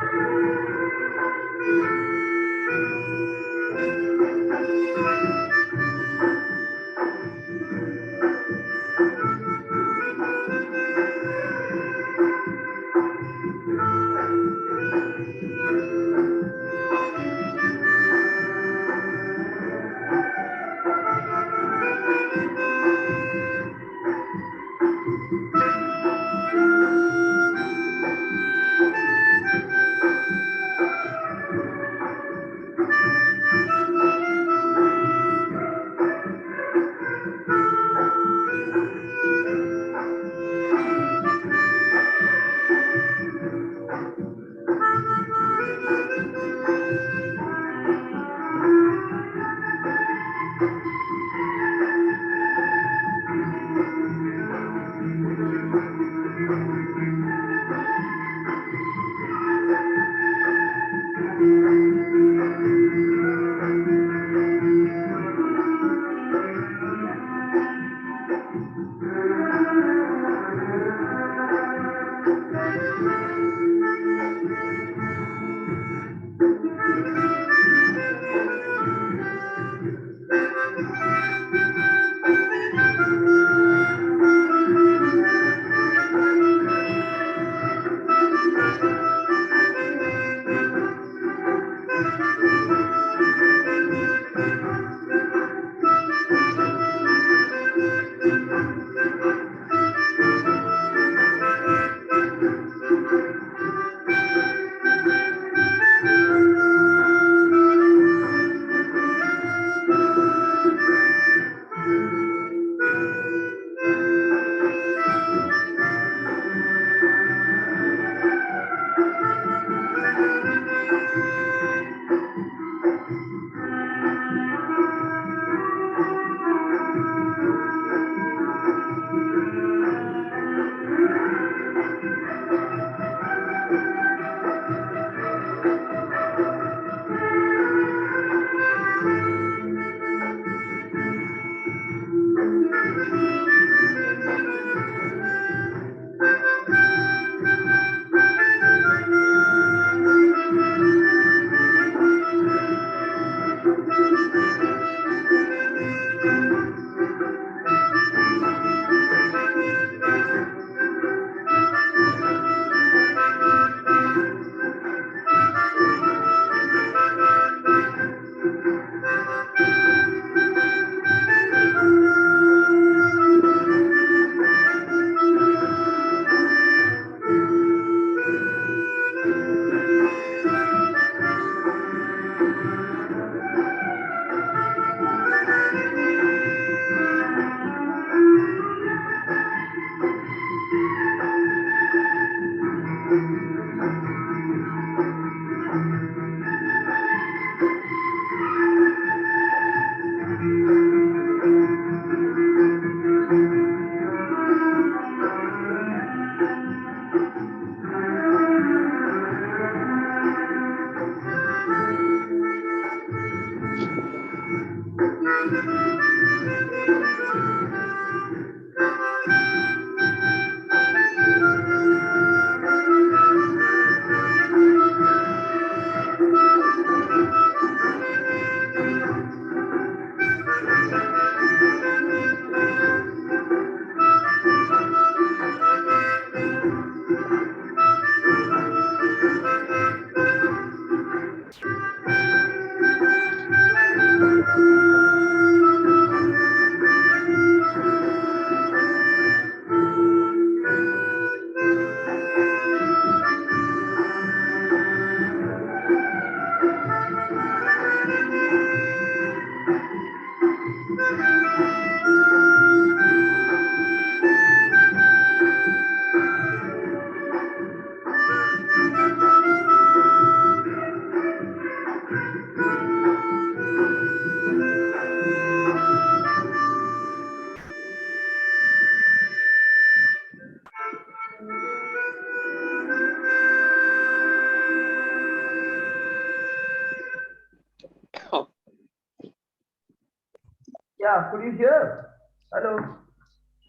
Yeah, could you hear? Hello.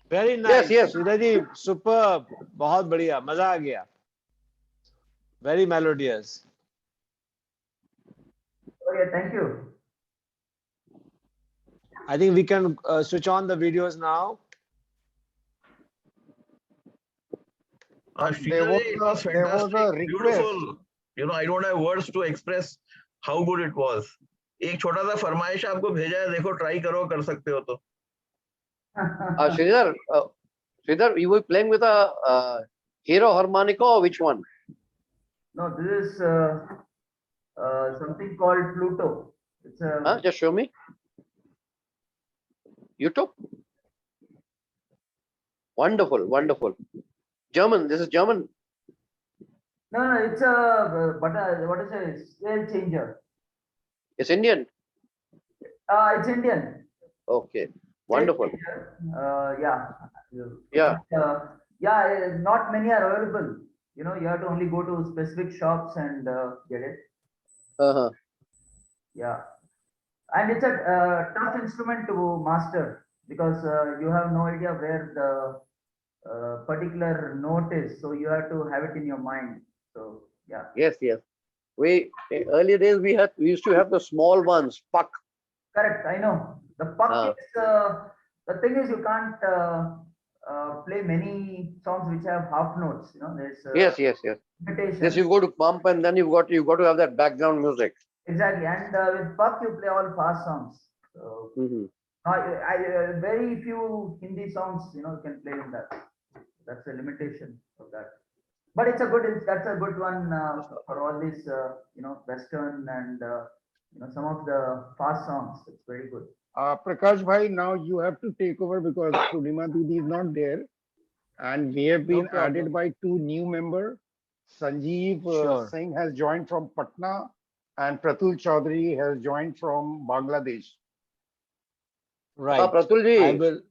Very Yes, nice. yes. Sridhar ji, superb. बहुत बढ़िया, मजा आ गया. Very melodious. Okay, thank you. I think we can switch on the videos now. Sridhar ji, it was there was a fantastic, request. beautiful. You know, I don't have words to express how good it was. एक छोटा सा फरमाइश आपको भेजा है, देखो try करो, कर सकते हो तो. Sridhar, you were playing with a hero harmonica or which one? No, this is something called Pluto. It's a Just show me. YouTube. Wonderful, wonderful. German. This is German. no, it's a what is it? Scale changer. It's Indian. It's Indian. Okay. Wonderful. Yeah. Yeah. Yeah, not many are available. You know, you have to only go to specific shops and get it. Uh-huh. Yeah. And it's a tough instrument to master because you have no idea where the particular note is. So you have to have it in your mind. So, yeah. Yes, yes. Earlier days we used to have the small ones, puck. Correct, I know. The puck is the thing is you can't play many songs which have half notes. You know, there's Yes. limitation. Yes, you go to pump and then you got to have that background music. Exactly, and with puck you play all fast songs. So very few Hindi songs you can play in that. That's the limitation of that. But that's a good one for all these Western and some of the fast songs. It's very good. Prakash bhai, now you have to take over because Purnima Didi is not there, and we have been added by 2 new members. Sanjeev Singh has joined from Patna, and Pratul Chaudhary has joined from Bangladesh. Right. Pratul ji. I will.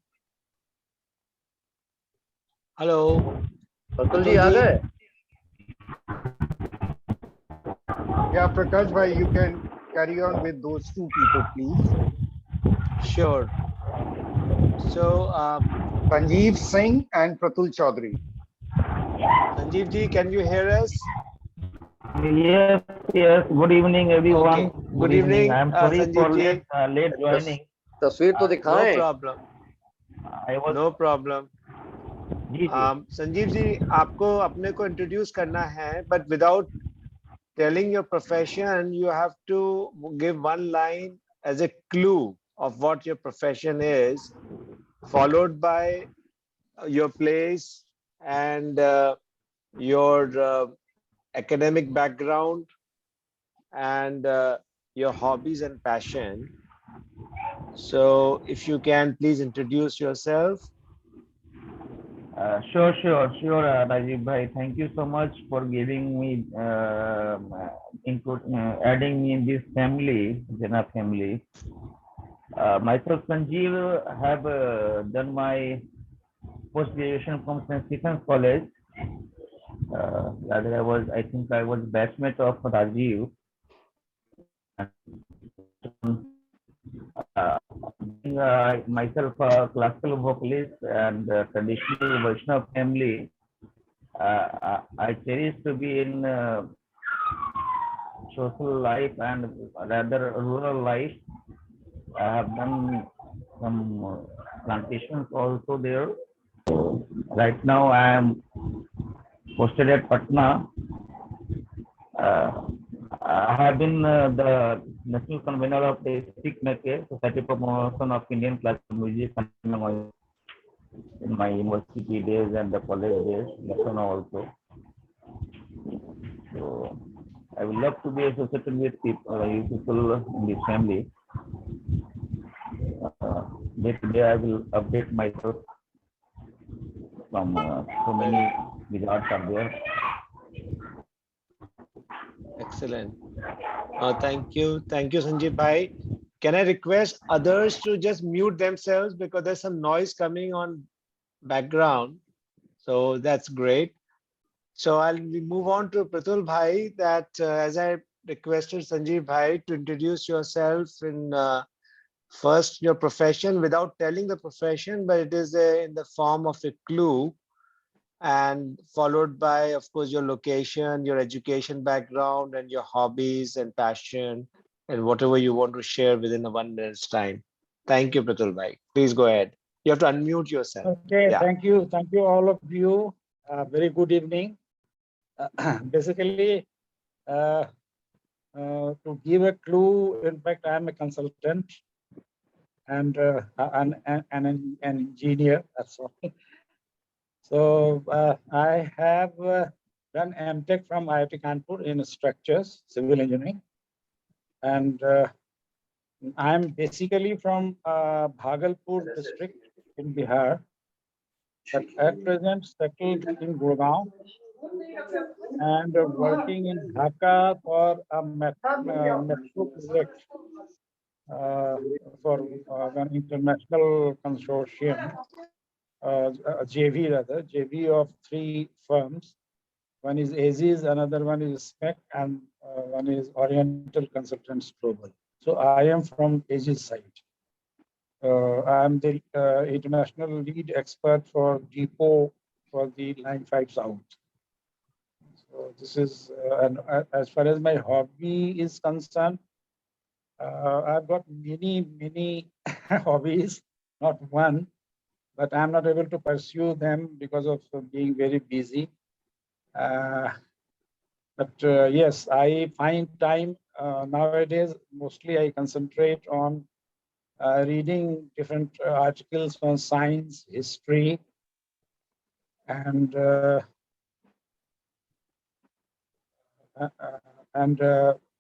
Hello. Pratul ji, aa gaye? Yeah, Prakash bhai, you can carry on with those 2 people, please. Sure. So, Sanjeev Singh and Pratul Chaudhary. Sanjeev ji, can you hear us? Yes. Good evening, everyone. Okay. Good evening. I'm sorry for Sanjeev ji. late joining. तस्वीर तो दिखाएं. No problem. No problem. Sanjeev ji, आपको अपने को introduce करना है, but without telling your profession, you have to give one line as a clue of what your profession is, followed by your place and your academic background and your hobbies and passion. So if you can please introduce yourself. Sure, Rajiv bhai. Thank you so much for giving me input, adding me in this family, Jana family. Myself, Sanjeev, have done my post graduation from St. Stephen's College. I think I was batchmate of Rajiv. Myself a classical vocalist and traditional Vaishnav family. I cherish to be in social life and rather rural life. I have done some plantations also there. Right now I am posted at Patna. I have been the national convener of the SICMEC, Society for Promotion of Indian Classical Music, in my university days and the college days, national also. So I would love to be associated with people in this family. Day to day, I will update myself from so many regards are there. Excellent. Thank you, Sanjeev bhai. Can I request others to just mute themselves because there's some noise coming on background. So that's great. So I'll move on to Pratul bhai. That as I requested Sanjeev bhai to introduce yourself in first your profession without telling the profession, but it is in the form of a clue, and followed by, of course, your location, your education background, and your hobbies and passion, and whatever you want to share within a 1 minute's time. Thank you, Pratul bhai. Please go ahead. You have to unmute yourself. Okay, Yeah. thank you all of you. Very good evening. Basically, to give a clue, in fact, I am a consultant and an engineer. That's all. So I have done MTech from IIT Kanpur in structures, civil engineering, and I'm basically from Bhagalpur district in Bihar, but at present settled in Gurgaon and working in Dhaka for a metro project for an international consortium, a JV of 3 firms. One is Aziz, another one is SPEC, and one is Oriental Consultants Global. So I am from Aziz side. I am the international lead expert for depot for the Line 5 South. So this is, and as far as my hobby is concerned, I've got many hobbies, not one, but I'm not able to pursue them because of being very busy. But yes, I find time nowadays. Mostly I concentrate on reading different articles on science, history, and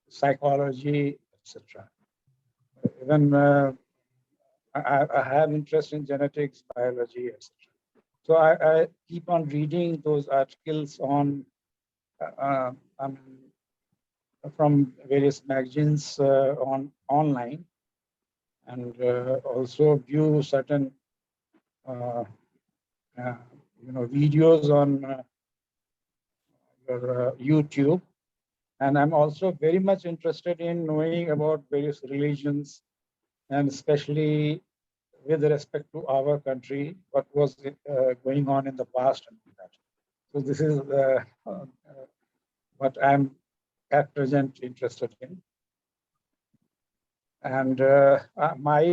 psychology, etc. Even I have interest in genetics, biology, etc. So I keep on reading those articles on from various magazines online, and also view certain videos on your YouTube. And I'm also very much interested in knowing about various religions, and especially with respect to our country, what was going on in the past and that. So this is what I'm at present interested in. And my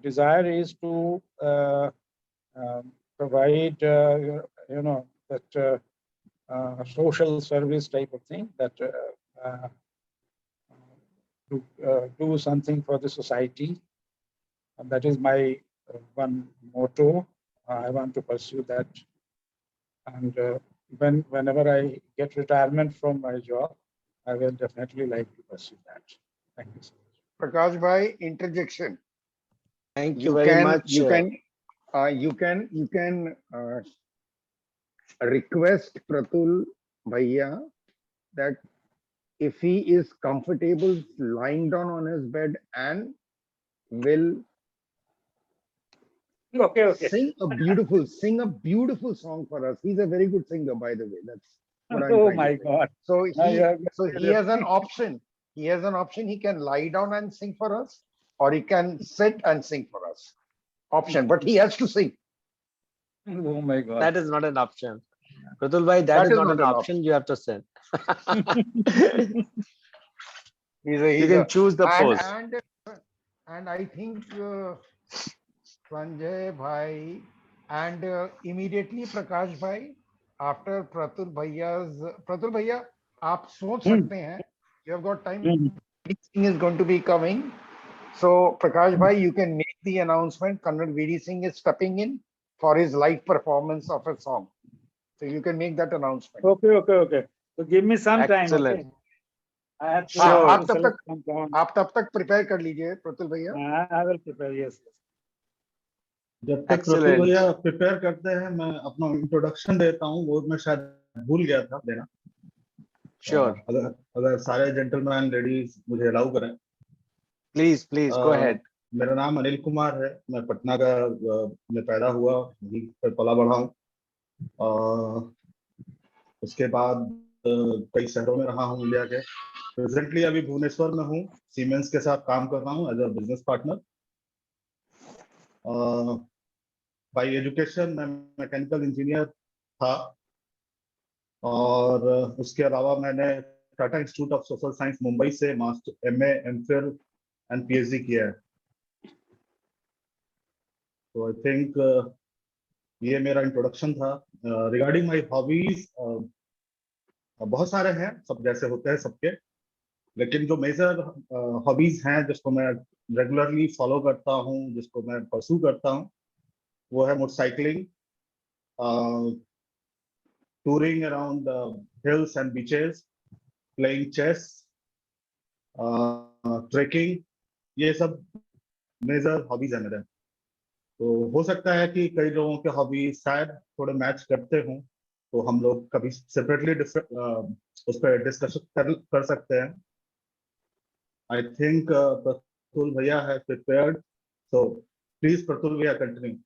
desire is to provide that social service type of thing, that to do something for the society. And that is my one motto. I want to pursue that. And whenever I get retirement from my job, I will definitely like to pursue that. Thank you so much. Prakash bhai, interjection. Thank you very much. You can request Pratul bhaiya that if he is comfortable lying down on his bed and will sing a beautiful song for us. He's a very good singer, by the way. That's what I'm Oh trying my to say. God. So he has an option. He has an option. He can lie down and sing for us, or he can sit and sing for us. Option, but he has to sing. Oh my God. That is not an option. Pratul bhai, that is not an option. You have to sing. You can choose the pose. And I think Sanjay bhai and immediately Prakash bhai, after Pratul bhaiya, आप सोच सकते हैं. You have got time. Singh is going to be coming. So Prakash bhai, you can make the announcement. Colonel VD Singh is stepping in for his live performance of a song. So you can make that announcement. Okay. So give me some time. Excellent. Okay. I have to Sure. आप तब तक prepare कर लीजिए प्रतुल भैया. I will prepare. Yes. जब तक प्रतुल भैया prepare करते हैं, मैं अपना इंट्रोडक्शन देता हूँ. वो मैं शायद भूल गया था देना. Sure. अगर सारे जेंटलमैन लेडीज मुझे अलाउ करें. Please go ahead. मेरा नाम अनिल कुमार है. मैं पटना का में पैदा हुआ, वहीं पर पला बढ़ा हूँ. उसके बाद कई शहरों में रहा हूँ इंडिया के। प्रेजेंटली अभी भुवनेश्वर में हूँ, सीमेंस के साथ काम कर रहा हूँ as a business partner. By education मैं मैकेनिकल इंजीनियर था, और उसके अलावा मैंने Tata institute of social science Mumbai से master MA MPhil and PhD किया है। तो आई थिंक ये मेरा इंट्रोडक्शन था। रिगार्डिंग माय हॉबीज, बहुत सारे हैं, सब जैसे होते हैं सबके, लेकिन जो मेजर हॉबीज हैं जिसको मैं रेगुलरली फॉलो करता हूँ, जिसको मैं परसू करता हूँ, वो है motorcycling, touring around the hills and beaches, playing chess, trekking, ये सब मेजर हॉबीज है मेरे। तो हो सकता है कि कई लोगों के हॉबी शायद थोड़े मैच करते हों, तो हम लोग कभी सेपरेटली उस पर डिस्कशन कर सकते हैं। आई थिंक प्रतुल भैया है प्रिपेयर्ड, सो प्लीज प्रतुल भैया continue.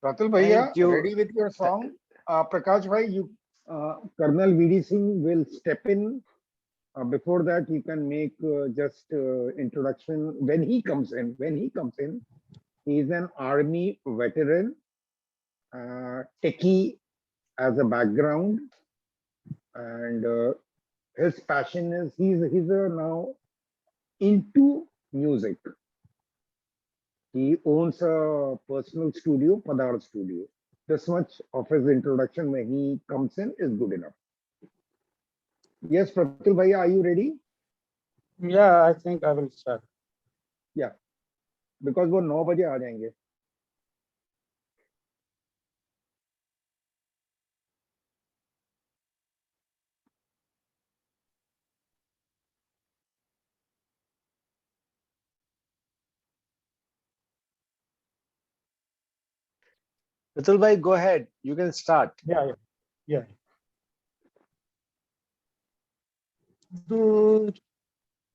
Pratul Bhaiya, Thank you. ready with your song? Prakash Bhai, Colonel VD Singh will step in. Before that, you can make just introduction when he comes in. He is an army veteran, techie as a background, and his passion is he's now into music. He owns a personal studio, Padar Studio. This much of his introduction when he comes in is good enough. Yes, Pratul Bhaiya, are you ready? Yeah, I think I will start. Yeah, because वो 9 बजे आ जाएंगे। Pratul bhai, go ahead. You can start. Yeah. दूर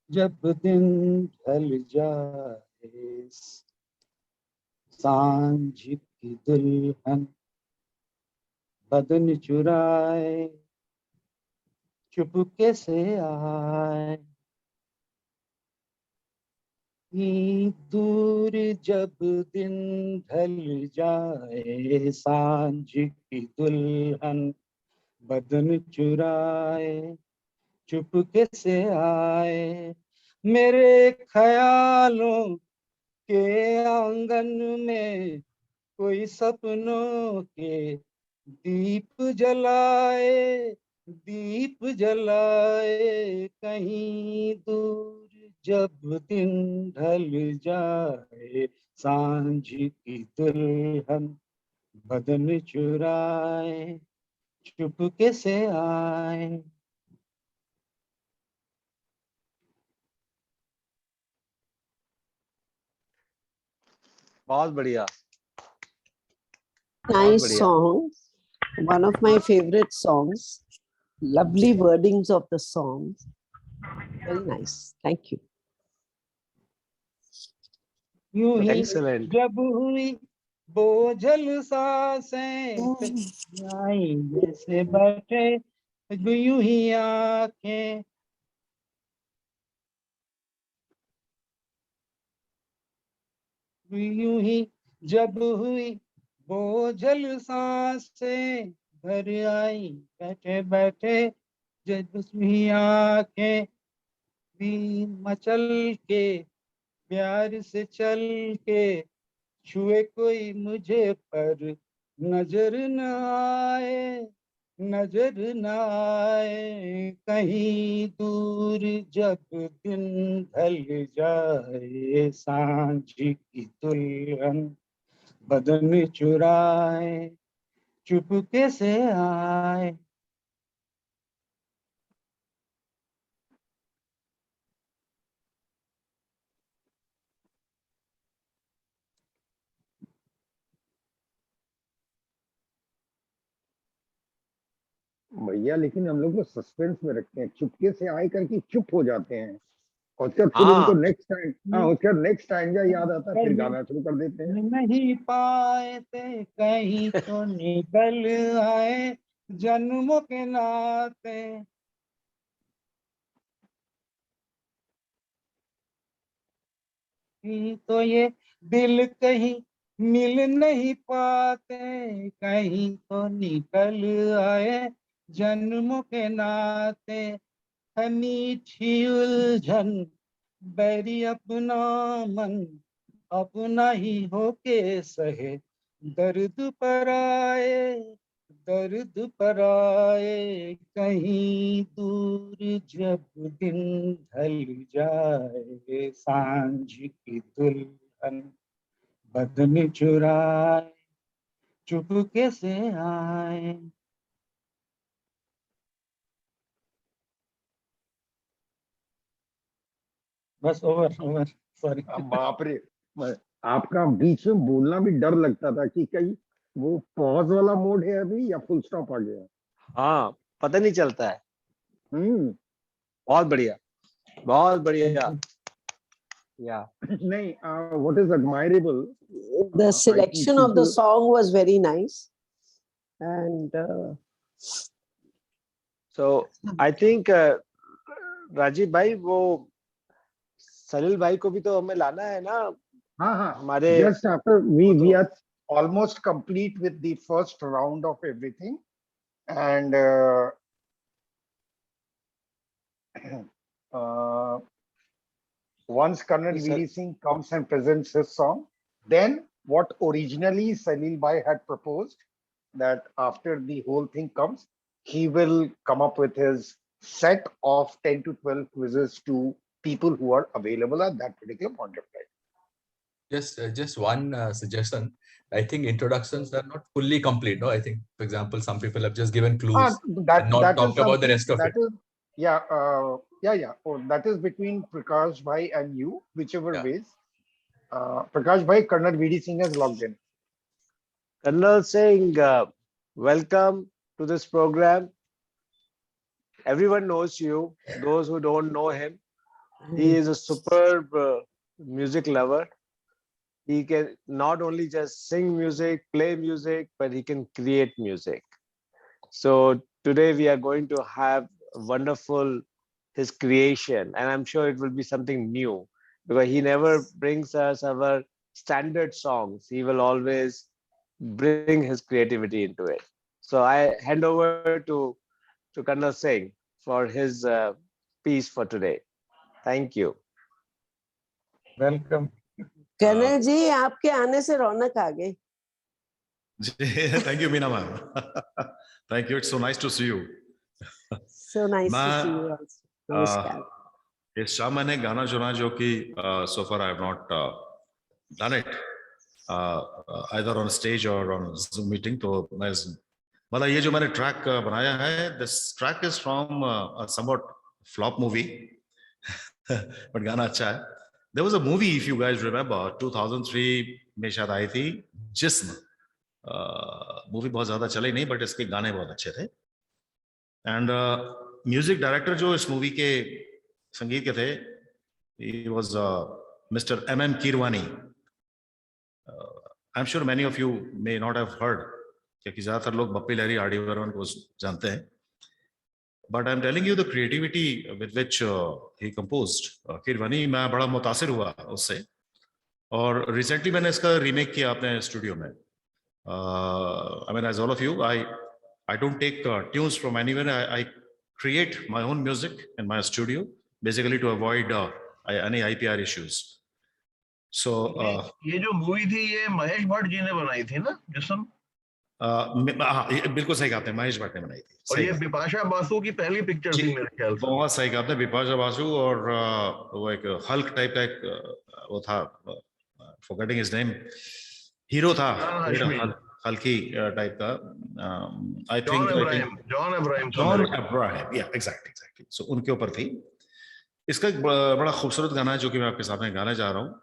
जब दिन ढल जाए, सांझ की दुल्हन बदन चुराए, चुपके से आए। दूर जब दिन ढल जाए, सांझ की दुल्हन बदन चुराए, चुपके से आए। मेरे ख्यालों के आंगन में कोई सपनों के दीप जलाए, कहीं दूर जब दिन ढल जाए, सांझ की दुल्हन बदन चुराए, चुपके से आए। बहुत बढ़िया। Nice song. One of my favorite songs. Lovely wordings of the song. Very nice. Thank you. यूं ही Excellent. जब हुई बोझल सांसें, आई जैसे बैठे यूं ही आंखें, यूं ही जब हुई बोझल सांसें, घर आई बैठे बैठे जब उसमें आंखें, भी मचल के प्यार से चल के, छुए कोई मुझे पर नजर न आए, कहीं दूर जब दिन ढल जाए, सांझ की दुल्हन बदन चुराए, चुपके से आए। भैया लेकिन हम लोग तो सस्पेंस में रखते हैं, चुपके से आए करके चुप हो जाते हैं, और उसके बाद फिर उनको नेक्स्ट टाइम याद आता है, फिर गाना शुरू कर देते हैं। नहीं पाए थे कहीं तो निकल आए, जन्मों के नाते। तो ये दिल कहीं मिल नहीं पाते, कहीं तो निकल आए जन्मों के नाते। है मीठी उलझन बैरी अपना मन, अपना ही होके सहे दर्द पर आए, दर्द पर आए। कहीं दूर जब दिन ढल जाए, सांझ की दुल्हन बदन चुराए चुपके से आए। बस ओवर ओवर, सॉरी। बाप रे, आपका बीच में बोलना भी डर लगता था कि कहीं वो पॉज वाला मोड है अभी या फुल स्टॉप आ गया। हाँ, पता नहीं चलता है। बहुत बढ़िया, बहुत बढ़िया। Yeah. नहीं, what is admirable, The I think selection of the people, song was very nice, and So I think Rajiv भाई, वो सलील भाई को भी तो हमें लाना है ना हाँ हाँ, हमारे। just after we are almost complete with the first round of everything, and once Colonel VD Singh comes and presents his song, then what originally Salil Bhai had proposed, that after the whole thing comes, he will come up with his set of 10 to 12 quizzes to people who are available at that particular point of time. Just one suggestion. I think introductions are not fully complete. No, I think, for example, some people have just given clues and not talked about the rest of it. Yeah, yeah. Oh, that is between Prakash Bhai and you, whichever ways. Prakash Bhai, Colonel VD Singh has logged in. Colonel Singh, welcome to this program. Everyone knows you. Those who don't know him, he is a superb music lover. He can not only just sing music, play music, but he can create music. So today we are going to have wonderful his creation, and I'm sure it will be something new, because he never brings us our standard songs. He will always bring his creativity into it. So I hand over to Colonel Singh for his piece for today. Thank you. Welcome. Colonel ji, आपके आने से रौनक आ गई। Thank you, Meena ma'am. Thank you. It's so nice to see you. So nice to see you also. Namaskar. इस शाम मैंने गाना चुना जो कि so far I have not done it either on stage or on Zoom meeting. तो मैं मतलब ये जो मैंने ट्रैक बनाया है, this track is from a somewhat flop movie, but गाना अच्छा है. There was a movie, if you guys remember, 2003 में शायद आई थी, जिस्म. मूवी बहुत ज्यादा चले नहीं, बट इसके गाने बहुत अच्छे थे. एंड म्यूजिक डायरेक्टर जो इस मूवी के संगीत के थे, he was Mr. M.M. Kirwani. I'm sure many of you may not have heard, क्योंकि ज्यादातर लोग बप्पी लहरी, आर.डी. बर्मन को जानते हैं. But I'm telling you the creativity with which he composed. Kirwani, मैं बड़ा मुतासिर हुआ उससे. और रिसेंटली मैंने इसका रीमेक किया अपने स्टूडियो में. I mean, as all of you, I don't take tunes from anywhere. I create my own music in my studio, basically to avoid any IPR issues. So ये जो मूवी थी, ये महेश भट्ट जी ने बनाई थी ना, जिस्म? बिल्कुल सही कहा आपने, महेश भट्ट ने बनाई थी. और ये बिपाशा बासु की पहली पिक्चर थी मेरे ख्याल से. बहुत सही कहा आपने, बिपाशा बासु और वो एक हल्क टाइप का एक वो था, forgetting his name, हीरो था, हल्की टाइप का. I think John Abraham, yeah, exactly. So उनके ऊपर थी. इसका एक बड़ा खूबसूरत गाना है जो कि मैं आपके सामने गाने जा रहा हूँ.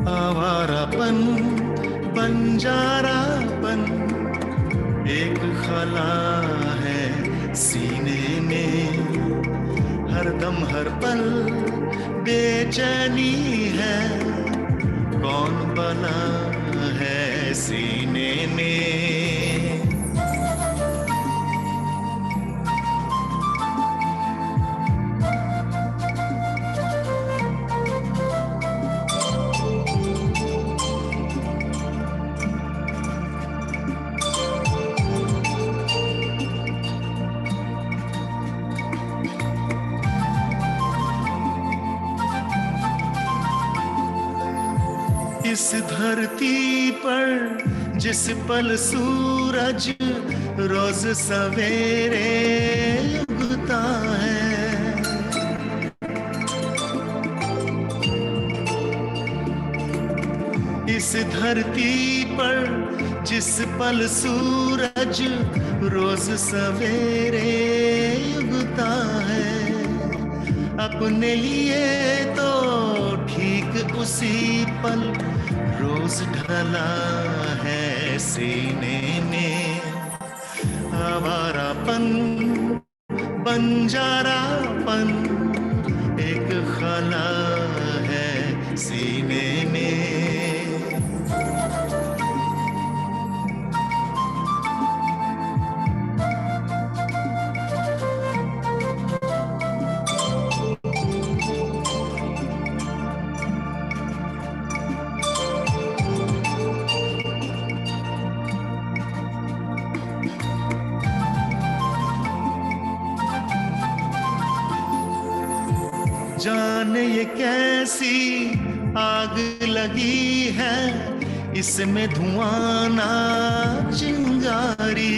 आवारापन बंजारापन एक खला है सीने में, हरदम हर पल बेचैनी है, कौन बना है सीने में। इस धरती पर जिस पल सूरज रोज सवेरे उगता है, इस धरती पर जिस पल सूरज रोज सवेरे उगता है, अपने लिए तो ठीक उसी पल रोज ढला है सीने में। आवारापन बंजारापन एक खला है सीने में। जाने ये कैसी आग लगी है, इसमें धुआं ना चिंगारी।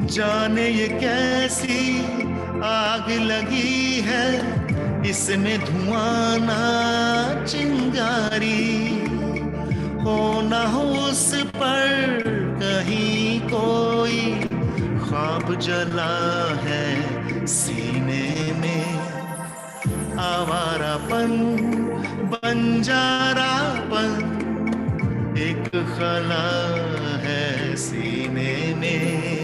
जाने ये कैसी आग लगी है, इसमें धुआं ना चिंगारी। हो ना हो उस पर कहीं कोई ख्वाब जला है सीने में। आवारापन बंजारापन एक खला है सीने में।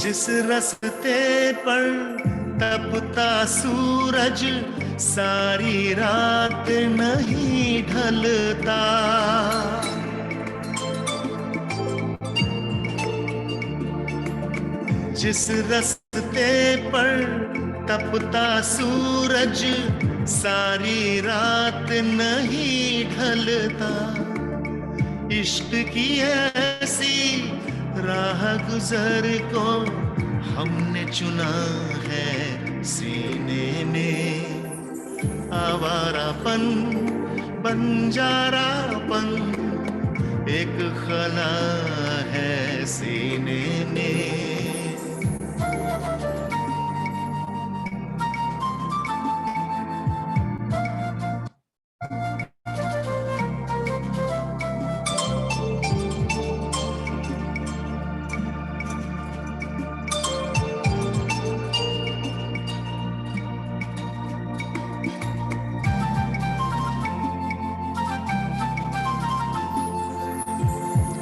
जिस रस्ते पर तपता सूरज सारी रात नहीं ढलता, जिस रस्ते पर तपता सूरज सारी रात नहीं ढलता, इश्क की ऐसी राह गुजर को हमने चुना है सीने में। आवारापन बंजारापन एक खला है सीने में।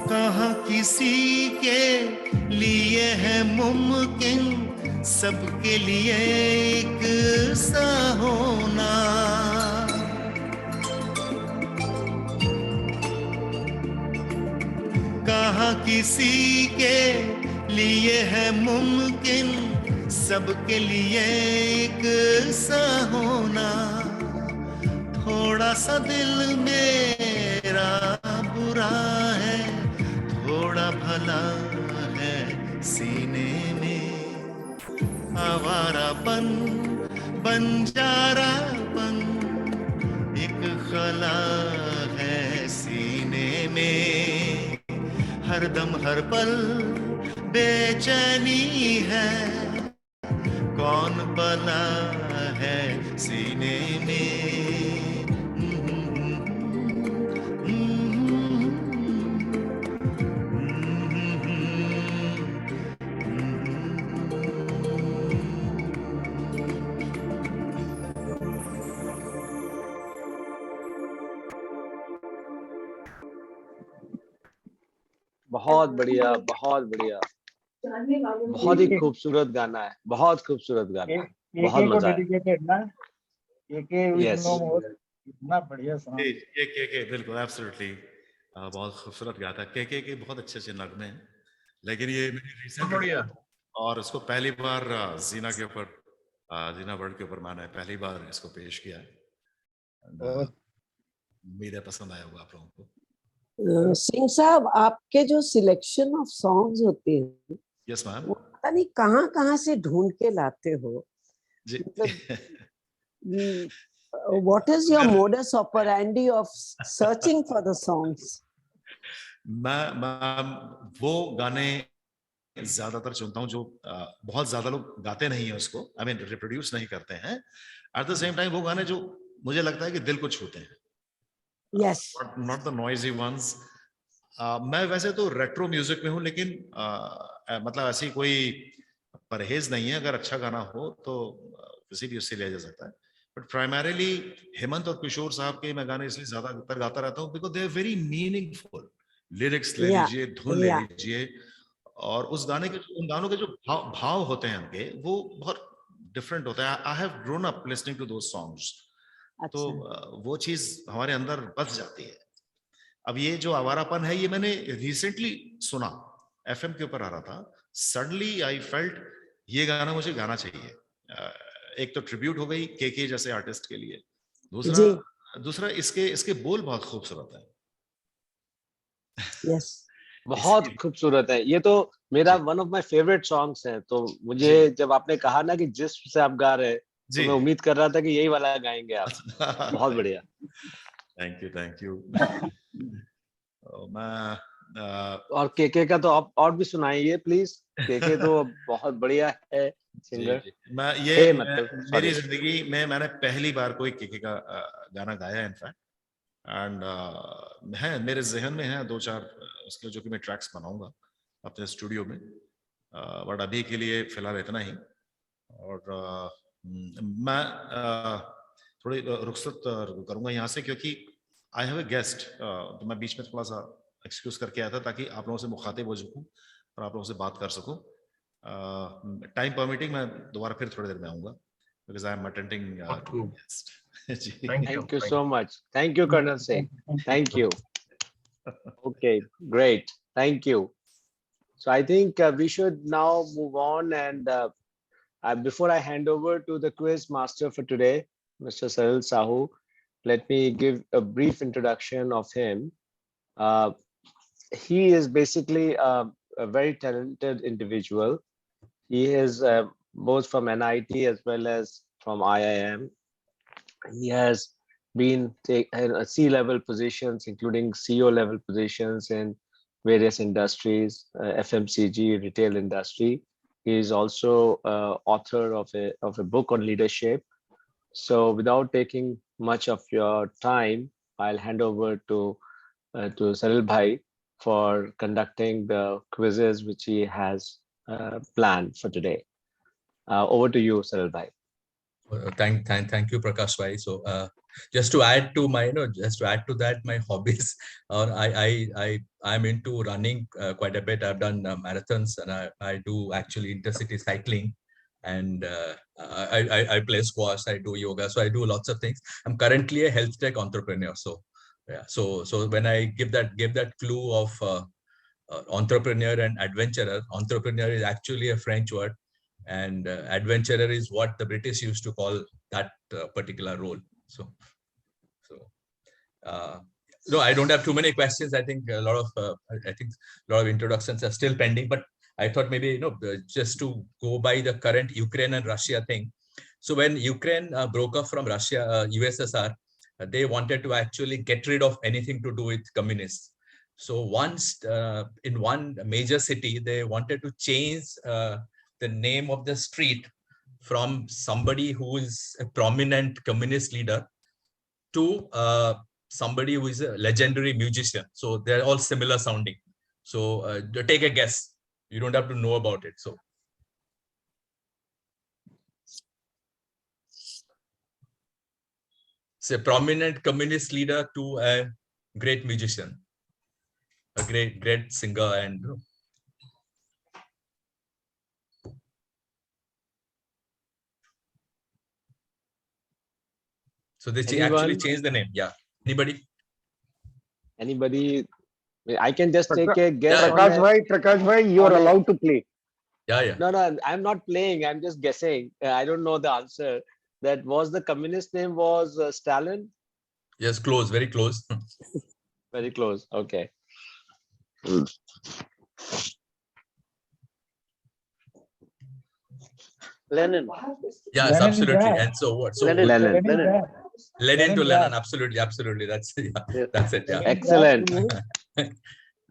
कहाँ किसी के लिए है मुमकिन सबके लिए एक सा होना, कहाँ किसी के लिए है मुमकिन सबके लिए एक सा होना। थोड़ा सा दिल मेरा बुरा है, थोड़ा भला है सीने में। आवारापन बंजारापन एक खला पला है सीने में, हरदम हर पल बेचैनी है, कौन पला है सीने में। बहुत बढ़िया, बहुत बढ़िया, बहुत ही खूबसूरत गाना है, बहुत खूबसूरत गाना है, बहुत को मजा आया। डेडिकेटेड ना, Yes. इतना बढ़िया सॉन्ग। के बिल्कुल एब्सोल्युटली बहुत खूबसूरत गाता है। के बहुत अच्छे अच्छे नगमे हैं, लेकिन ये मेरी रिसेंट बढ़िया। और इसको पहली बार जीना के ऊपर, जीना वर्ल्ड के ऊपर मैंने पहली बार इसको पेश किया है। उम्मीद है पसंद आया होगा आप लोगों को। सिंह साहब, आपके जो सिलेक्शन ऑफ सॉन्ग्स होते हैं, यस मैम। वो पता नहीं कहाँ से ढूंढ के लाते हो। जी। What is your modus operandi of searching for the songs? मैं वो गाने ज्यादातर चुनता हूँ जो बहुत ज्यादा लोग गाते नहीं है उसको, आई मीन रिप्रोड्यूस नहीं करते हैं। एट द सेम टाइम वो गाने जो मुझे लगता है कि दिल को छूते हैं। Yes. Not the noisy ones. मैं वैसे तो रेट्रो म्यूजिक में हूँ, लेकिन मतलब ऐसी कोई परहेज नहीं है, अगर अच्छा गाना हो तो किसी भी उससे लिया जा सकता है। बट प्राइमरीली हेमंत और किशोर साहब के मैं गाने इसलिए ज्यादातर गाता रहता हूँ because they are very meaningful. Lyrics ले लीजिए, धुन ले लीजिए, और उस गाने के उन गानों के जो भाव होते हैं उनके, वो बहुत डिफरेंट होता है। I have grown up listening to those songs, तो वो चीज हमारे अंदर बस जाती है। अब ये जो आवारापन है, ये मैंने रिसेंटली सुना, एफएम के ऊपर आ रहा था, सडनली आई फेल्ट ये गाना मुझे गाना चाहिए। एक तो ट्रिब्यूट हो गई के जैसे आर्टिस्ट के लिए, दूसरा इसके बोल बहुत खूबसूरत है। Yes. बहुत खूबसूरत है। ये तो मेरा one of my favourite songs है। तो मुझे जब आपने कहा ना कि जिस्म से आप गा रहे, तो मैं उम्मीद कर रहा था कि यही वाला गाएंगे आप। बहुत बढ़िया। Thank you. मैं और के का तो आप और भी सुनाइए प्लीज। के तो बहुत बढ़िया है सिंगर। मैं ये मेरी जिंदगी में मैंने पहली बार कोई के का गाना गाया इनफैक्ट, एंड है मेरे जहन में है 2-4 उसके जो कि मैं ट्रैक्स बनाऊंगा अपने स्टूडियो में, बट अभी के लिए फिलहाल इतना ही। और मैं थोड़ी रुखसत करूंगा यहाँ से, क्योंकि आई हैव ए गेस्ट, तो मैं बीच में थोड़ा सा एक्सक्यूज करके आया था ताकि आप लोगों से मुखातिब हो सकूं और आप लोगों से बात कर सकूं। टाइम परमिटिंग मैं दोबारा फिर थोड़ी देर में आऊंगा, because I am attending guest. Thank you so much. Thank you, Colonel Singh. Thank you. Okay, great. Thank you. So I think we should now move on, and before I hand over to the quiz master for today, Mr. Salil Sahu, let me give a brief introduction of him. He is basically a very talented individual. He is both from NIT as well as from IIM. He has been in C-level positions, including CEO level positions in various industries, FMCG, retail industry. He is also author of a book on leadership. So without taking much of your time, I'll hand over to Salil Bhai for conducting the quizzes which he has planned for today. Over to you, Salil Bhai. Thank you, Prakash Bhai. So just to add to my, just to add to that, my hobbies, or I'm into running quite a bit. I've done marathons, and I do actually intercity cycling, and I play squash, I do yoga, so I do lots of things. I'm currently a health tech entrepreneur. So yeah, so when I give that clue of entrepreneur and adventurer, entrepreneur is actually a French word, and adventurer is what the British used to call that particular role. So no, I don't have too many questions. I think a lot of introductions are still pending, but I thought maybe just to go by the current Ukraine and Russia thing. So when Ukraine broke off from Russia, USSR, they wanted to actually get rid of anything to do with communists. So once in one major city, they wanted to change the name of the street from somebody who is a prominent communist leader to somebody who is a legendary musician. So they're all similar sounding. So take a guess. You don't have to know about it. So it's a prominent communist leader to a great musician, a great singer, and so they actually changed the name. Yeah. Anybody? Anybody? I can just take a guess. Prakash bhai, you are allowed to play. Yeah. No, I'm not playing. I'm just guessing. I don't know the answer. That was the communist name was Stalin. Yes, close, very close. Very close. Okay. Lenin. Yes, Lenin, absolutely. yeah. And so what? So Lenin. Lenin to Lenin, Lenin. yeah. Absolutely. That's that's it. Yeah. Excellent.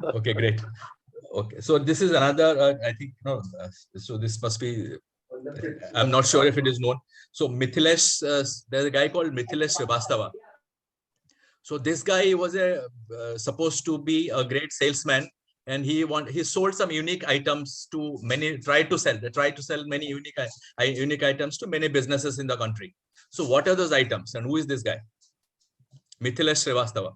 Okay, great. Okay, so this is another. I think so this must be. I'm not sure if it is known. So Mithilesh, there's a guy called Mithilesh Srivastava. So this guy was supposed to be a great salesman, and he sold some unique items to many. Tried to sell many unique items to many businesses in the country. So what are those items, and who is this guy? Mithilesh Srivastava.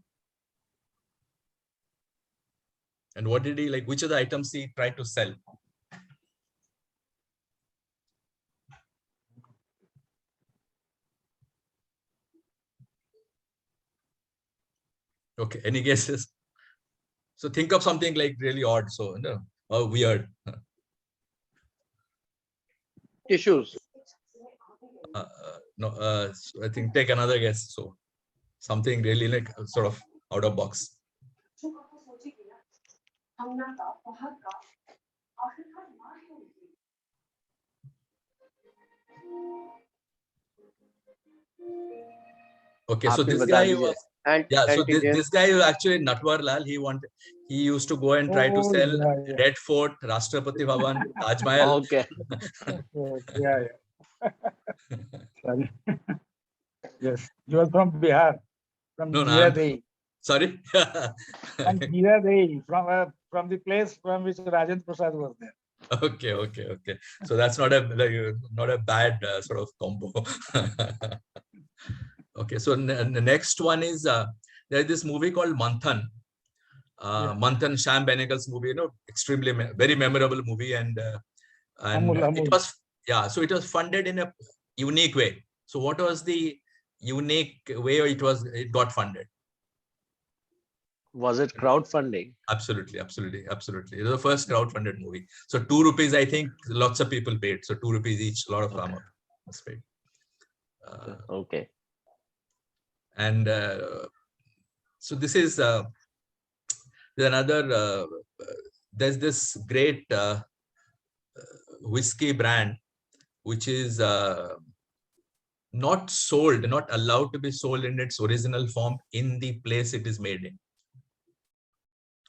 And what did he like? Which are the items he tried to sell? Okay, any guesses? So think of something like really odd, so or weird. Tissues. No, so I think take another guess. So something really like sort of out of box. Okay, so this guy was this guy was actually Natwar Lal. He used to go and try to sell Red Fort, Rashtrapati Bhavan, Taj Mahal. Okay. Yeah. Sorry. Yes, you are from Bihar, from Jiradei. Sorry. From Jiradei, from the place from which Rajendra Prasad was there. Okay. So that's not a bad sort of combo. Okay, so the next one is there's this movie called Manthan. Manthan, Shyam Benegal's movie, extremely very memorable movie, and it was so it was funded in a unique way. So what was the unique way it got funded? Was it crowdfunding? Absolutely. It was the first crowdfunded movie. So 2 rupees, I think lots of people paid. So 2 rupees each, a lot of farmers paid. Okay. And so this is another. There's this great whiskey brand which is not allowed to be sold in its original form in the place it is made in.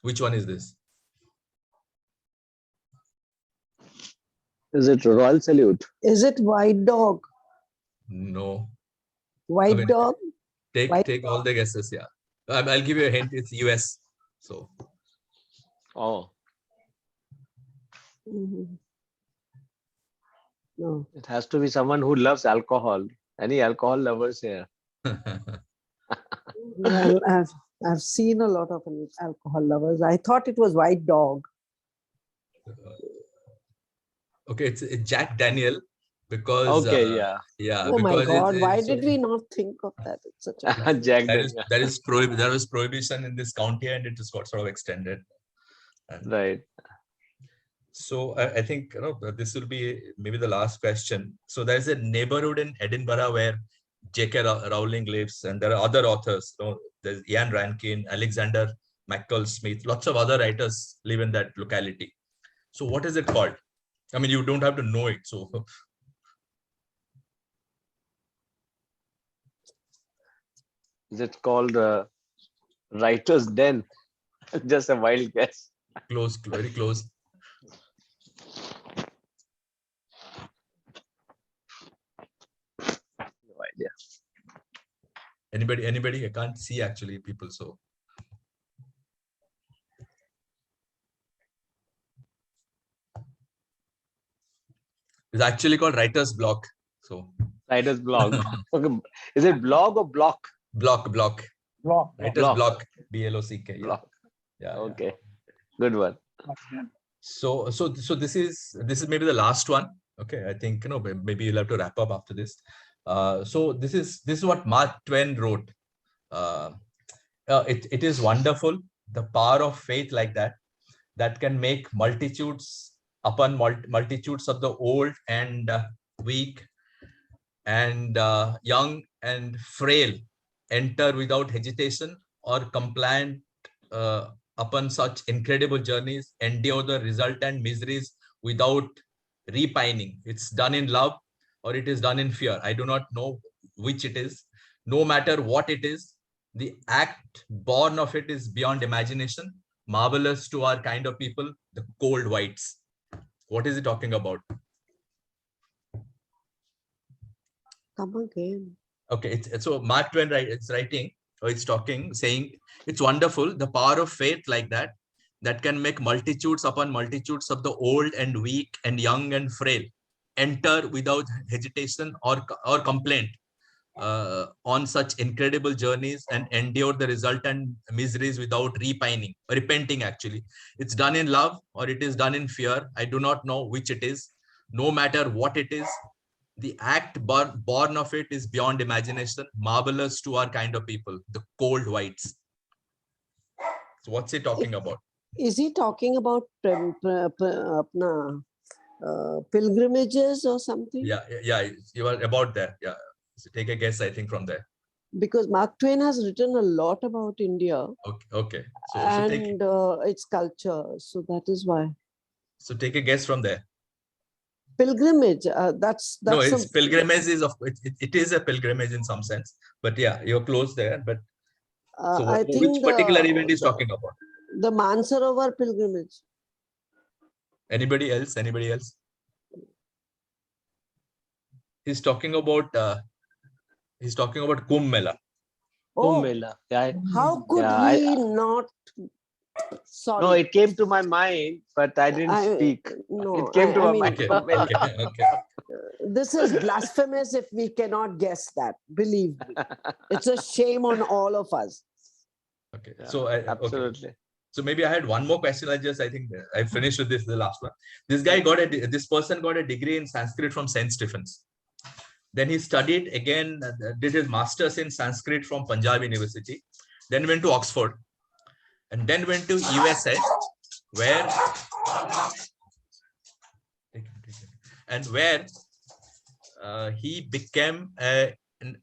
Which one is this? Is it Royal Salute? Is it White Dog? No. White Dog? Take all the guesses. Yeah, I'll give you a hint. It's US. So. Oh. No. It has to be someone who loves alcohol. Any alcohol lovers here? Well, I've seen a lot of alcohol lovers. I thought it was White Dog. Okay, it's Jack Daniel. Because Oh my God! Why did we not think of that? It's such a there was prohibition in this county, and it just got sort of extended. Right. So I think this will be maybe the last question. So there's a neighborhood in Edinburgh where J.K. Rowling lives, and there are other authors. There's Ian Rankin, Alexander McCall Smith, lots of other writers live in that locality. So what is it called? I mean, you don't have to know it. So. Is it called Writer's Den? Just a wild guess. Close, very close. No idea. Anybody? I can't see actually people, so. It's actually called writer's block. So Writer's blog. Okay. Is it blog or block? block. Block. Writer's Block. block. BLOCK. Yeah. Block. Yeah. Okay. Good one. So this is maybe the last one. Okay, I think maybe you'll have to wrap up after this. So this is what Mark Twain wrote. It is wonderful, the power of faith like that can make multitudes upon multitudes of the old and weak and young and frail enter without hesitation or compliant upon such incredible journeys, endure the resultant miseries without repining. It's done in love or it is done in fear. I do not know which it is. No matter what it is, the act born of it is beyond imagination, marvelous to our kind of people, the cold whites. What is he talking about? Come again. Okay, so Mark Twain it's writing, or it's talking, saying it's wonderful, the power of faith like that can make multitudes upon multitudes of the old and weak and young and frail enter without hesitation or complaint on such incredible journeys and endure the resultant miseries without repenting actually. It's done in love or it is done in fear. I do not know which it is. No matter what it is, the act born of it is beyond imagination, marvelous to our kind of people, the cold whites. So what's he talking about? Is he talking about pilgrimages or something? Yeah, you are about that. Yeah, so take a guess, I think, from there. Because Mark Twain has written a lot about India. Okay. And its culture. So that is why. So take a guess from there. Pilgrimage. That's no, it's pilgrimage is it is a pilgrimage in some sense, but yeah, you're close there. But so I think which particular event is talking about? The Mansarovar pilgrimage. Anybody else? He's talking about Kumbh Mela. Oh, Kumbh Mela. Yeah. How could he not? Sorry. No, it came to my mind, but I didn't speak. No, it came to my mind. Okay. This is blasphemous if we cannot guess that. Believe me. It's a shame on all of us. Okay. Yeah, So absolutely. Okay. So maybe I had one more question. I think I finished with this, the last one. This person got a degree in Sanskrit from St. Stephen's. Then he studied again, did his master's in Sanskrit from Punjab University. Then went to Oxford. And then went to USA, where he became an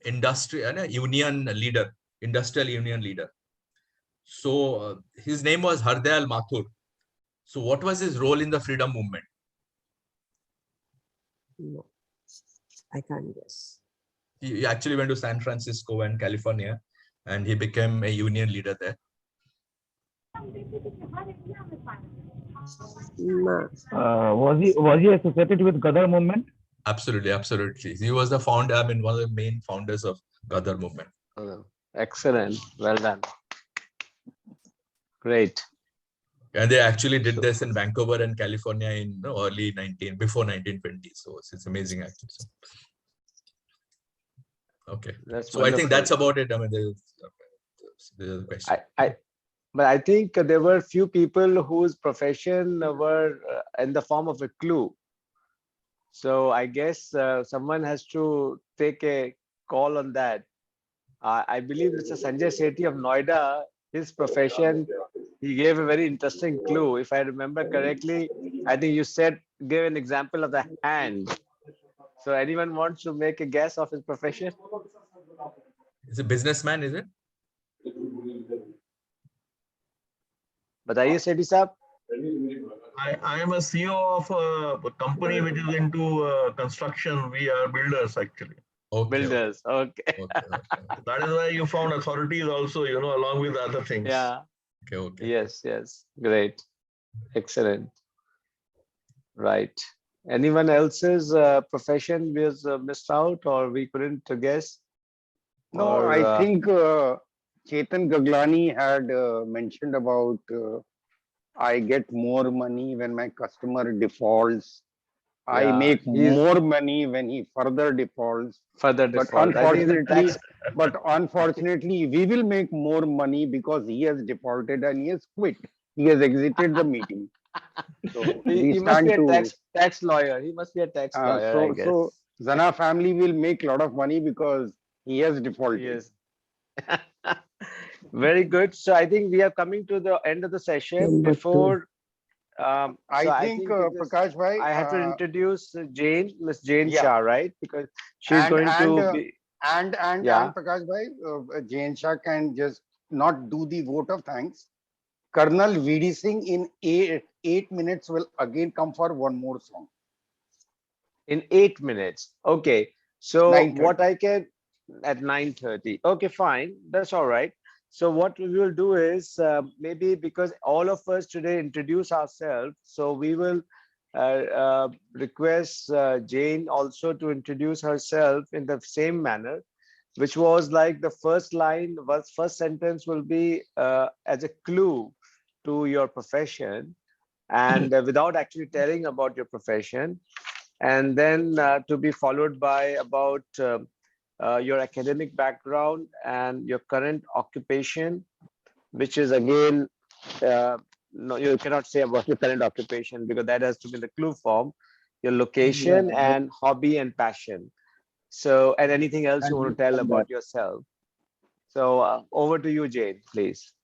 industrial union leader. So his name was Hardayal Mathur. So what was his role in the freedom movement? No, I can't guess. He actually went to San Francisco and California, and he became a union leader there. Was he associated with Gadar movement? Absolutely. He was the founder. I mean, one of the main founders of Gadar movement. Excellent. Well done. Great. And they actually did this in Vancouver and California in before 1920. So it's amazing actually. Okay. That's so wonderful. I think that's about it. I mean, there's a question. But I think there were few people whose profession were in the form of a clue. So I guess someone has to take a call on that. I believe Mr. Sanjay Sethi of Noida, his profession, he gave a very interesting clue. If I remember correctly, I think you gave an example of the hand. So anyone wants to make a guess of his profession? He's a businessman, is it? Bataiye Sethi Saab. I am a CEO of a company which is into construction. We are builders actually. Okay. builders. Okay. That is why you found authorities also, along with other things. Yeah. Okay. Yes. Great. Excellent. Right. Anyone else's profession was missed out or we couldn't guess? No, Or, I think Chetan Gaglani had mentioned about I get more money when my customer defaults. I Yeah, make he's- more money when he further defaults. further But default. I think the unfortunately, we will make more money because he has defaulted and he has quit. He has exited the meeting. So we he must be stand a to. tax lawyer. He must be a tax lawyer, I guess. So Zana family will make a lot of money because he has defaulted. Yes. Very good. So I think we are coming to the end of the session. Before I think Prakash bhai, I have to introduce Miss Jane yeah. Shah, right? Because she's going to be and yeah. Prakash bhai, Jane Shah can just not do the vote of thanks. Colonel VD Singh in 8 minutes will again come for one more song. In 8 minutes. Okay. So 9:30. what I can at 9:30. Okay, fine. That's all right. So what we will do is maybe because all of us today introduce ourselves, so we will request Jane also to introduce herself in the same manner, which was like the first line, first sentence will be as a clue to your profession, and without actually telling about your profession, and then to be followed by about your academic background and your current occupation, which is again, no, you cannot say about your current occupation because that has to be the clue form, your location and hobby and passion. So, and anything else you want to tell about yourself. So over to you, Jane, please.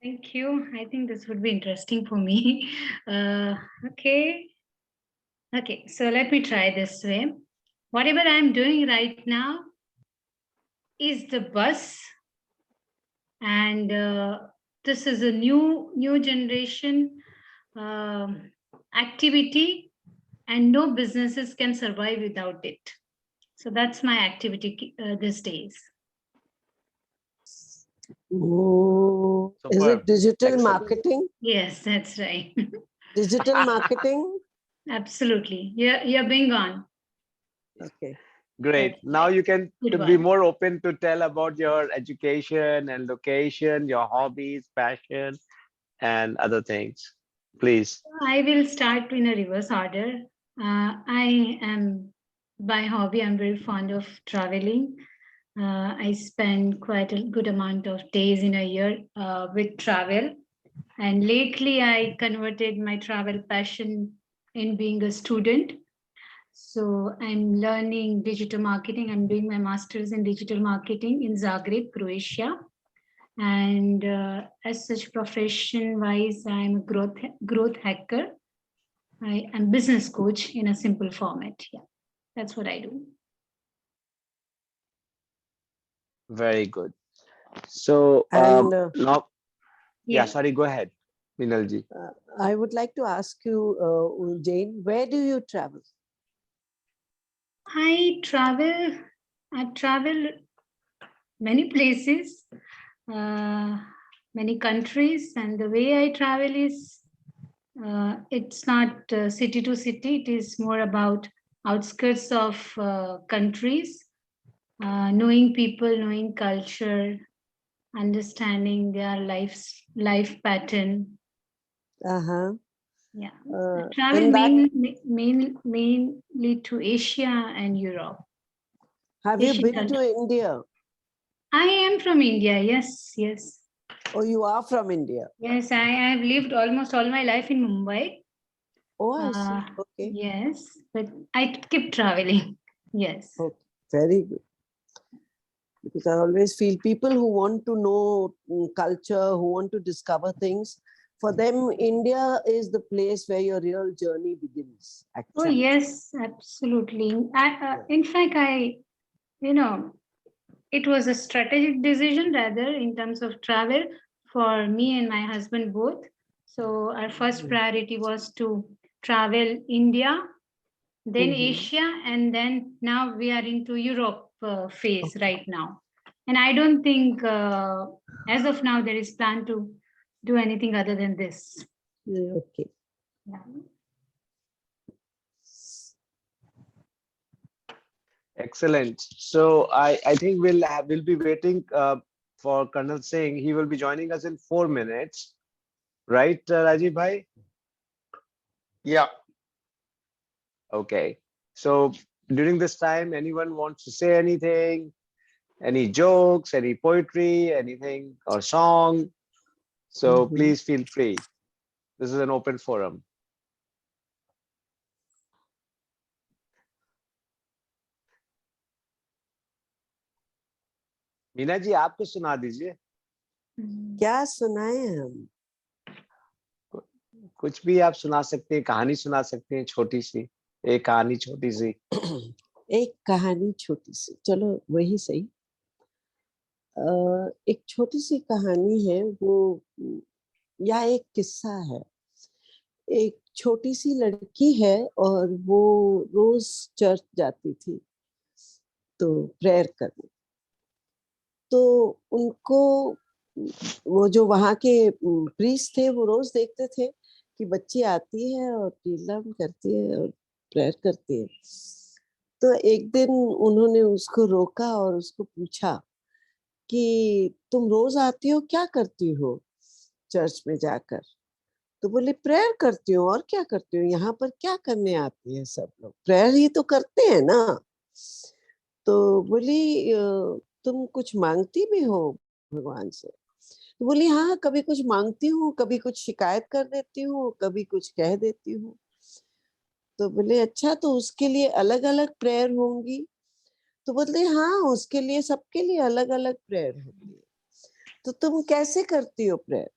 Thank you. I think this would be interesting for me. Okay, so let me try this way. Whatever I'm doing right now is the bus, and this is a new generation activity, and no businesses can survive without it. So that's my activity these days. Oh, is it digital marketing? Yes, that's right. Digital marketing? Absolutely. You're being on. Okay. Great. Now you can Good be one. more open to tell about your education and location, your hobbies, passion, and other things. Please. I will start in a reverse order. I am, by hobby, I'm very fond of traveling. I spend quite a good amount of days in a year with travel. And lately, I converted my travel passion in being a student. So I'm learning digital marketing. I'm doing my master's in digital marketing in Zagreb, Croatia. And as such, profession-wise, I'm a growth hacker. I am business coach in a simple format. Yeah, that's what I do. Very good. So And, now, yeah, yeah. sorry, go ahead, Minalji. I would like to ask you, Jane, where do you travel? I travel many places, many countries, and the way I travel is it's not city to city. It is more about outskirts of countries, knowing people, knowing culture, understanding their life pattern. Yeah, travel mainly to Asia and Europe. Have you been to India? I am from India. Yes. Oh, you are from India. Yes, I have lived almost all my life in Mumbai. Oh, I see. Okay. Yes, but I keep traveling. Yes. Okay. Very good. Because I always feel people who want to know culture, who want to discover things, for them, India is the place where your real journey begins. Actually. Oh, yes, absolutely. In fact, it was a strategic decision rather in terms of travel for me and my husband both. So our first priority was to travel India then Asia, and then now we are into Europe phase right now. And I don't think as of now there is plan to do anything other than this. Okay. Yeah. Excellent. So I think we'll be waiting for Colonel Singh. He will be joining us in 4 minutes, right, Rajiv bhai? Yeah. Okay. So during this time, anyone wants to say anything? Any jokes, any poetry, anything, or song? So please feel free. This is an open forum. Meena ji आपको सुना दीजिए। क्या सुनाए हम? कुछ भी आप सुना सकते हैं, कहानी सुना सकते हैं छोटी सी, एक कहानी छोटी सी। एक कहानी छोटी सी, चलो वही सही। एक छोटी सी कहानी है वो, या एक किस्सा है। एक छोटी सी लड़की है और वो रोज चर्च जाती थी तो प्रेयर करने। तो उनको वो जो वहाँ के प्रीस्ट थे वो रोज देखते थे कि बच्ची आती है और टीला करती है और प्रेयर करती है। तो एक दिन उन्होंने उसको रोका और उसको पूछा कि तुम रोज आती हो, क्या करती हो चर्च में जाकर? तो बोले प्रेयर करती हूँ, और क्या करती हूँ, यहाँ पर क्या करने आती है सब लोग, प्रेयर ही तो करते हैं ना। तो बोली तुम कुछ मांगती भी हो भगवान से? तो बोली हाँ, कभी कुछ मांगती हूँ, कभी कुछ शिकायत कर देती हूँ, कभी कुछ कह देती हूँ। तो बोले अच्छा, तो उसके लिए अलग अलग प्रेयर होंगी? तो बोलते हाँ, उसके लिए सबके लिए अलग अलग प्रेयर होती है। तो तुम कैसे करती हो प्रेयर?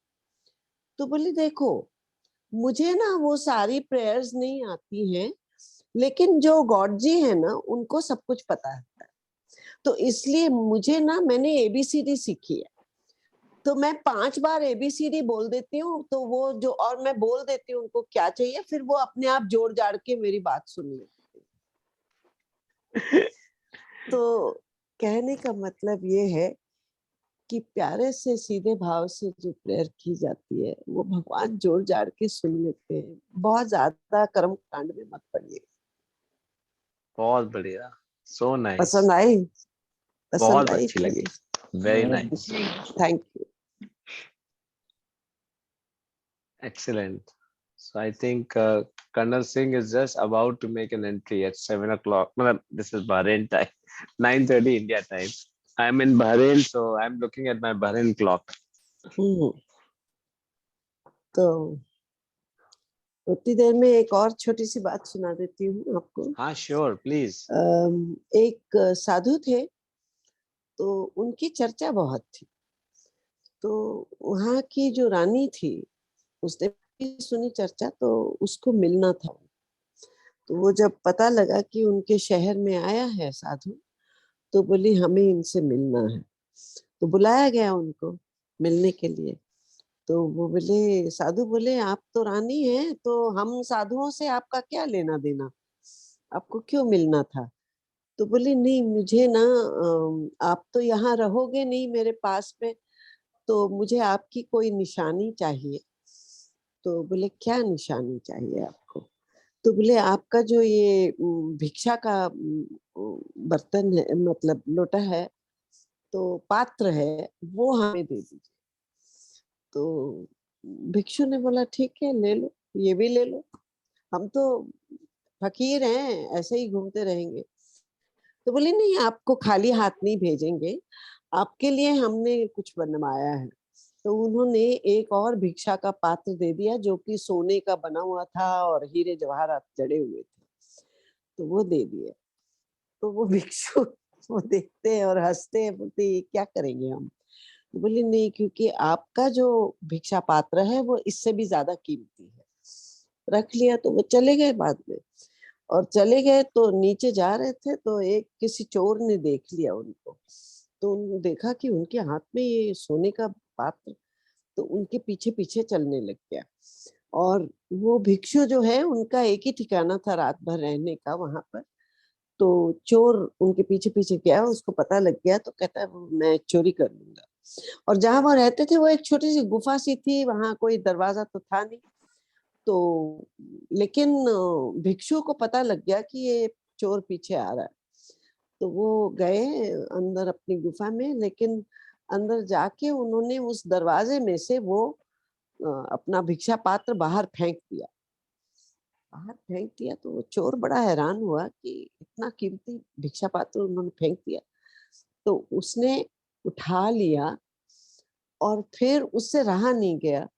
तो बोली देखो, मुझे ना वो सारी प्रेयर्स नहीं आती हैं, लेकिन जो गॉड जी है ना उनको सब कुछ पता है। तो इसलिए मुझे ना, मैंने ABCD सीखी है, तो मैं 5 बार ABCD बोल देती हूँ, तो वो जो, और मैं बोल देती हूँ उनको क्या चाहिए, फिर वो अपने आप जोड़ जाड़ के मेरी बात सुन लेते। तो कहने का मतलब ये है कि प्यारे से सीधे भाव से जो प्रेयर की जाती है वो भगवान जोड़ जाड़ के सुन लेते हैं। बहुत ज्यादा कर्म कांड में मत पड़िए। बहुत बढ़िया, सो नाइस। पसंद आई? बहुत पसंद आई अच्छी लगी, थी? Very nice, thank you. excellent. So I think Colonel Singh is just about to make an entry at 7 o'clock. Well, this is Bahrain time, 9:30 India time. I'm in Bahrain, so I'm looking at my Bahrain clock. तो उतनी देर में एक और छोटी सी बात सुना देती हूँ आपको। हाँ श्योर, प्लीज। एक साधु थे, तो उनकी चर्चा बहुत थी। तो वहाँ की जो रानी थी उसने भी सुनी चर्चा, तो उसको मिलना था। तो वो जब पता लगा कि उनके शहर में आया है साधु, तो बोली हमें इनसे मिलना है। तो बुलाया गया उनको मिलने के लिए। तो वो बोले, साधु बोले आप तो रानी हैं, तो हम साधुओं से आपका क्या लेना देना, आपको क्यों मिलना था? तो बोली नहीं, मुझे ना आप तो यहाँ रहोगे नहीं मेरे पास में, तो मुझे आपकी कोई निशानी चाहिए। तो बोले क्या निशानी चाहिए आपको? तो बोले आपका जो ये भिक्षा का बर्तन है, मतलब लोटा है, तो पात्र है, वो हमें दे दीजिए। तो भिक्षु ने बोला ठीक है, ले लो, ये भी ले लो, हम तो फकीर हैं, ऐसे ही घूमते रहेंगे। तो बोले नहीं, आपको खाली हाथ नहीं भेजेंगे, आपके लिए हमने कुछ बनवाया है। तो उन्होंने एक और भिक्षा का पात्र दे दिया जो कि सोने का बना हुआ था और हीरे जवाहरात जड़े हुए थे, तो वो दे दिए। तो वो भिक्षु वो देखते हैं और हंसते हैं, बोलते ये क्या करेंगे हम? तो बोले नहीं, क्योंकि आपका जो भिक्षा पात्र है वो इससे भी ज्यादा कीमती है। रख लिया। तो वो चले गए बाद में, और चले गए तो नीचे जा रहे थे तो एक किसी चोर ने देख लिया उनको। तो उन्होंने देखा कि उनके हाथ में ये सोने का पात्र, तो उनके पीछे पीछे चलने लग गया। और वो भिक्षु जो है उनका एक ही ठिकाना था रात भर रहने का वहां पर। तो चोर उनके पीछे पीछे गया, उसको पता लग गया, तो कहता है मैं चोरी कर लूंगा। और जहां वो रहते थे वो एक छोटी सी गुफा सी थी, वहां कोई दरवाजा तो था नहीं। तो लेकिन भिक्षु को पता लग गया कि ये चोर पीछे आ रहा है। तो वो गए अंदर अपनी गुफा में, लेकिन अंदर जाके उन्होंने उस दरवाजे में से वो अपना भिक्षा पात्र बाहर फेंक दिया। तो वो चोर बड़ा हैरान हुआ कि इतना कीमती भिक्षा पात्र उन्होंने फेंक दिया। तो उसने उठा लिया और फिर उससे रहा नहीं गया।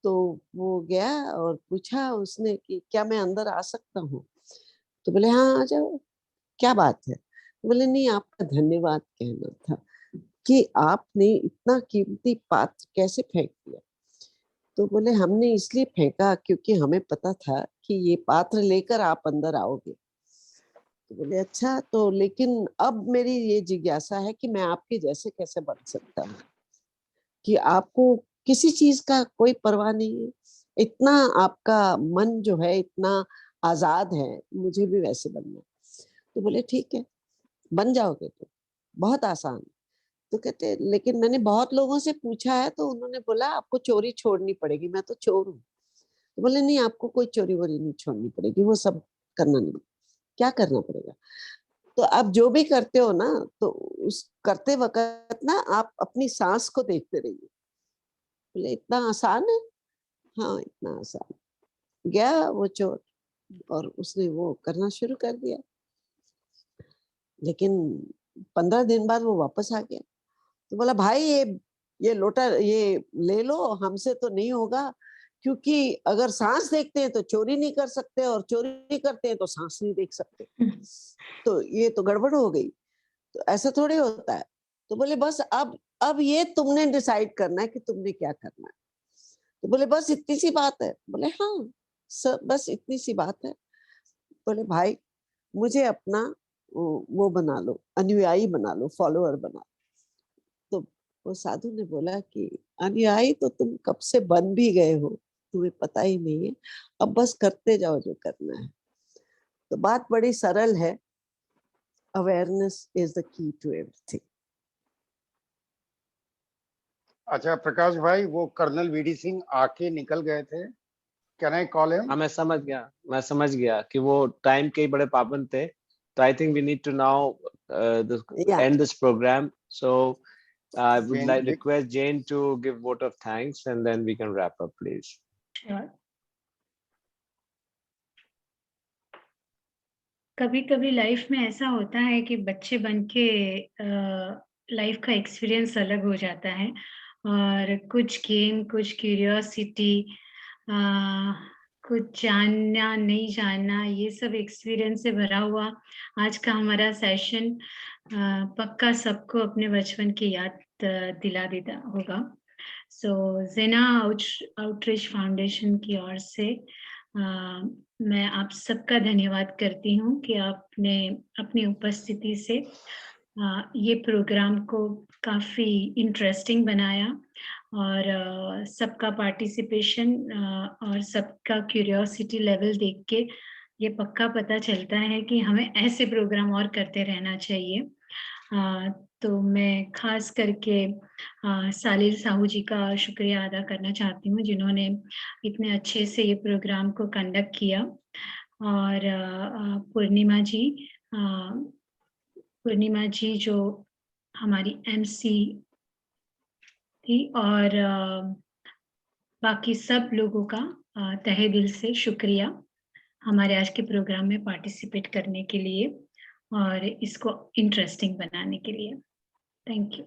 तो वो गया और पूछा उसने कि क्या मैं अंदर आ सकता हूँ? तो बोले हाँ आ जाओ, क्या बात है? तो बोले नहीं, आपका धन्यवाद कहना था कि आपने इतना कीमती पात्र कैसे फेंक दिया। तो बोले हमने इसलिए फेंका क्योंकि हमें पता था कि ये पात्र लेकर आप अंदर आओगे। तो बोले अच्छा, तो लेकिन अब मेरी ये जिज्ञासा है कि मैं आपके जैसे कैसे बन सकता हूँ, कि आपको किसी चीज का कोई परवाह नहीं है, इतना आपका मन जो है इतना आजाद है, मुझे भी वैसे बनना है। तो बोले ठीक है, बन जाओगे तो बहुत आसान। तो कहते लेकिन मैंने बहुत लोगों से पूछा है तो उन्होंने बोला आपको चोरी छोड़नी पड़ेगी, मैं तो चोर हूँ। तो बोले नहीं, आपको कोई चोरी वोरी नहीं छोड़नी पड़ेगी, वो सब करना नहीं। क्या करना पड़ेगा? तो आप जो भी करते हो ना, तो उस करते वक्त ना आप अपनी सांस को देखते रहिए। बोले इतना आसान है? हाँ इतना आसान। गया वो चोर और उसने वो करना शुरू कर दिया। लेकिन 15 दिन बाद वो वापस आ गया। तो बोला भाई ये लोटा ये ले लो, हमसे तो नहीं होगा, क्योंकि अगर सांस देखते हैं तो चोरी नहीं कर सकते, और चोरी करते हैं तो सांस नहीं देख सकते, तो ये तो गड़बड़ हो गई। तो ऐसा थोड़ी होता है। तो बोले बस अब ये तुमने डिसाइड करना है कि तुमने क्या करना है। तो बोले बस इतनी सी बात है? बोले हाँ सब बस इतनी सी बात है। बोले भाई मुझे अपना वो बना लो, अनुयायी बना लो, फॉलोअर बना लो। तो वो साधु ने बोला कि अनुयायी तो तुम कब से बन भी गए हो, तुम्हें पता ही नहीं है, अब बस करते जाओ जो करना है। तो बात बड़ी सरल है, awareness is the key to everything. अच्छा प्रकाश भाई, वो कर्नल वीडी सिंह आके निकल गए थे, कैन आई कॉल हिम? हाँ मैं समझ गया कि वो टाइम के बड़े पाबंद थे। तो I think we need to now end this program. So I would like request Jane to give vote of thanks and then we can wrap up, please. Sure. कभी कभी लाइफ में ऐसा होता है कि बच्चे बन के लाइफ का एक्सपीरियंस अलग हो जाता है, और कुछ गेम, कुछ क्यूरियोसिटी, कुछ जानना नहीं जानना, ये सब एक्सपीरियंस से भरा हुआ आज का हमारा सेशन पक्का सबको अपने बचपन की याद दिला देता होगा। सो जेना आउटरीच फाउंडेशन की ओर से मैं आप सबका धन्यवाद करती हूँ कि आपने अपनी उपस्थिति से ये प्रोग्राम को काफ़ी इंटरेस्टिंग बनाया, और सबका पार्टिसिपेशन और सबका क्यूरियोसिटी लेवल देख के ये पक्का पता चलता है कि हमें ऐसे प्रोग्राम और करते रहना चाहिए। तो मैं खास करके सालिल साहू जी का शुक्रिया अदा करना चाहती हूँ, जिन्होंने इतने अच्छे से ये प्रोग्राम को कंडक्ट किया, और पूर्णिमा जी जो हमारी एमसी थी, और बाकी सब लोगों का तहे दिल से शुक्रिया हमारे आज के प्रोग्राम में पार्टिसिपेट करने के लिए और इसको इंटरेस्टिंग बनाने के लिए। Thank you.